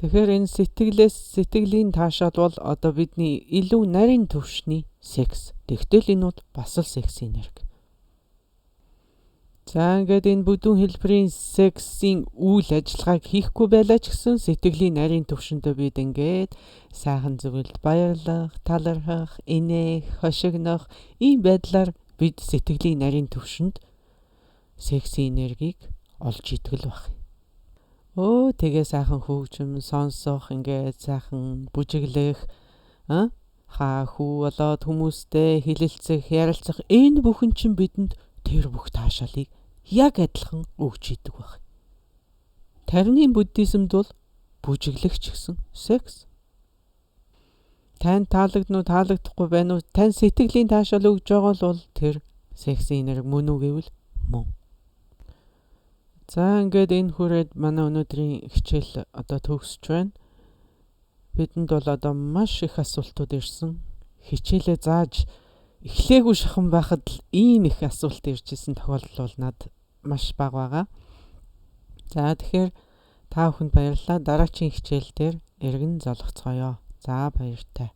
Тэгэхээр энэ сэтгэлийн таашаал бол одоо бидний илүү нарийн түвшний секс. Тэгтэл энэ бол бас л сексийн энерги. За ингээд энэ бүдүүн хэлбэрийн сексийн үйл ажиллагааг хийхгүй байлаа ч гэсэн сэтгэлийн нарийн түвшиндээ бид ингээд сайхан зүйлд баярлах, талархах, инээх, хошигнох ийм байдлаар бид сэтгэлийн нарийн түвшинд сексийн энергийг олж идэх л баг. Тэгээ сайхан хөгжим сонсох, ингээд сайхан бүжиглэх, хүү болоод хүмүүстэй хэлэлцэх, ярилцах энэ бүхэн чинь бидэнд тэр бүх таашаалыг яг адилхан өгч идэг баг. Тарны буддизмд бол бүжиглэх ч гэсэн секс. Тань таалагднуу таалагдахгүй байна уу? Тань сэтгэлийн таашаал өгж байгаа бол тэр сексийн нэр мөн үү гэвэл мөн. За ингээд энэ хүрээд манай өнөөдрийн хичээл одоо төгсөж байна. Бидэнд бол одоо маш их асуултууд ирсэн. Хичээлээ зааж эхлээгүй шахан байхад л ийм их асуулт ирж исэн тохиолдол бол над маш бага байгаа. За тэгэхээр та бүхэнд баярлалаа. Дараагийн хичээл дээр эргэн золгоцгоё. За баяртай.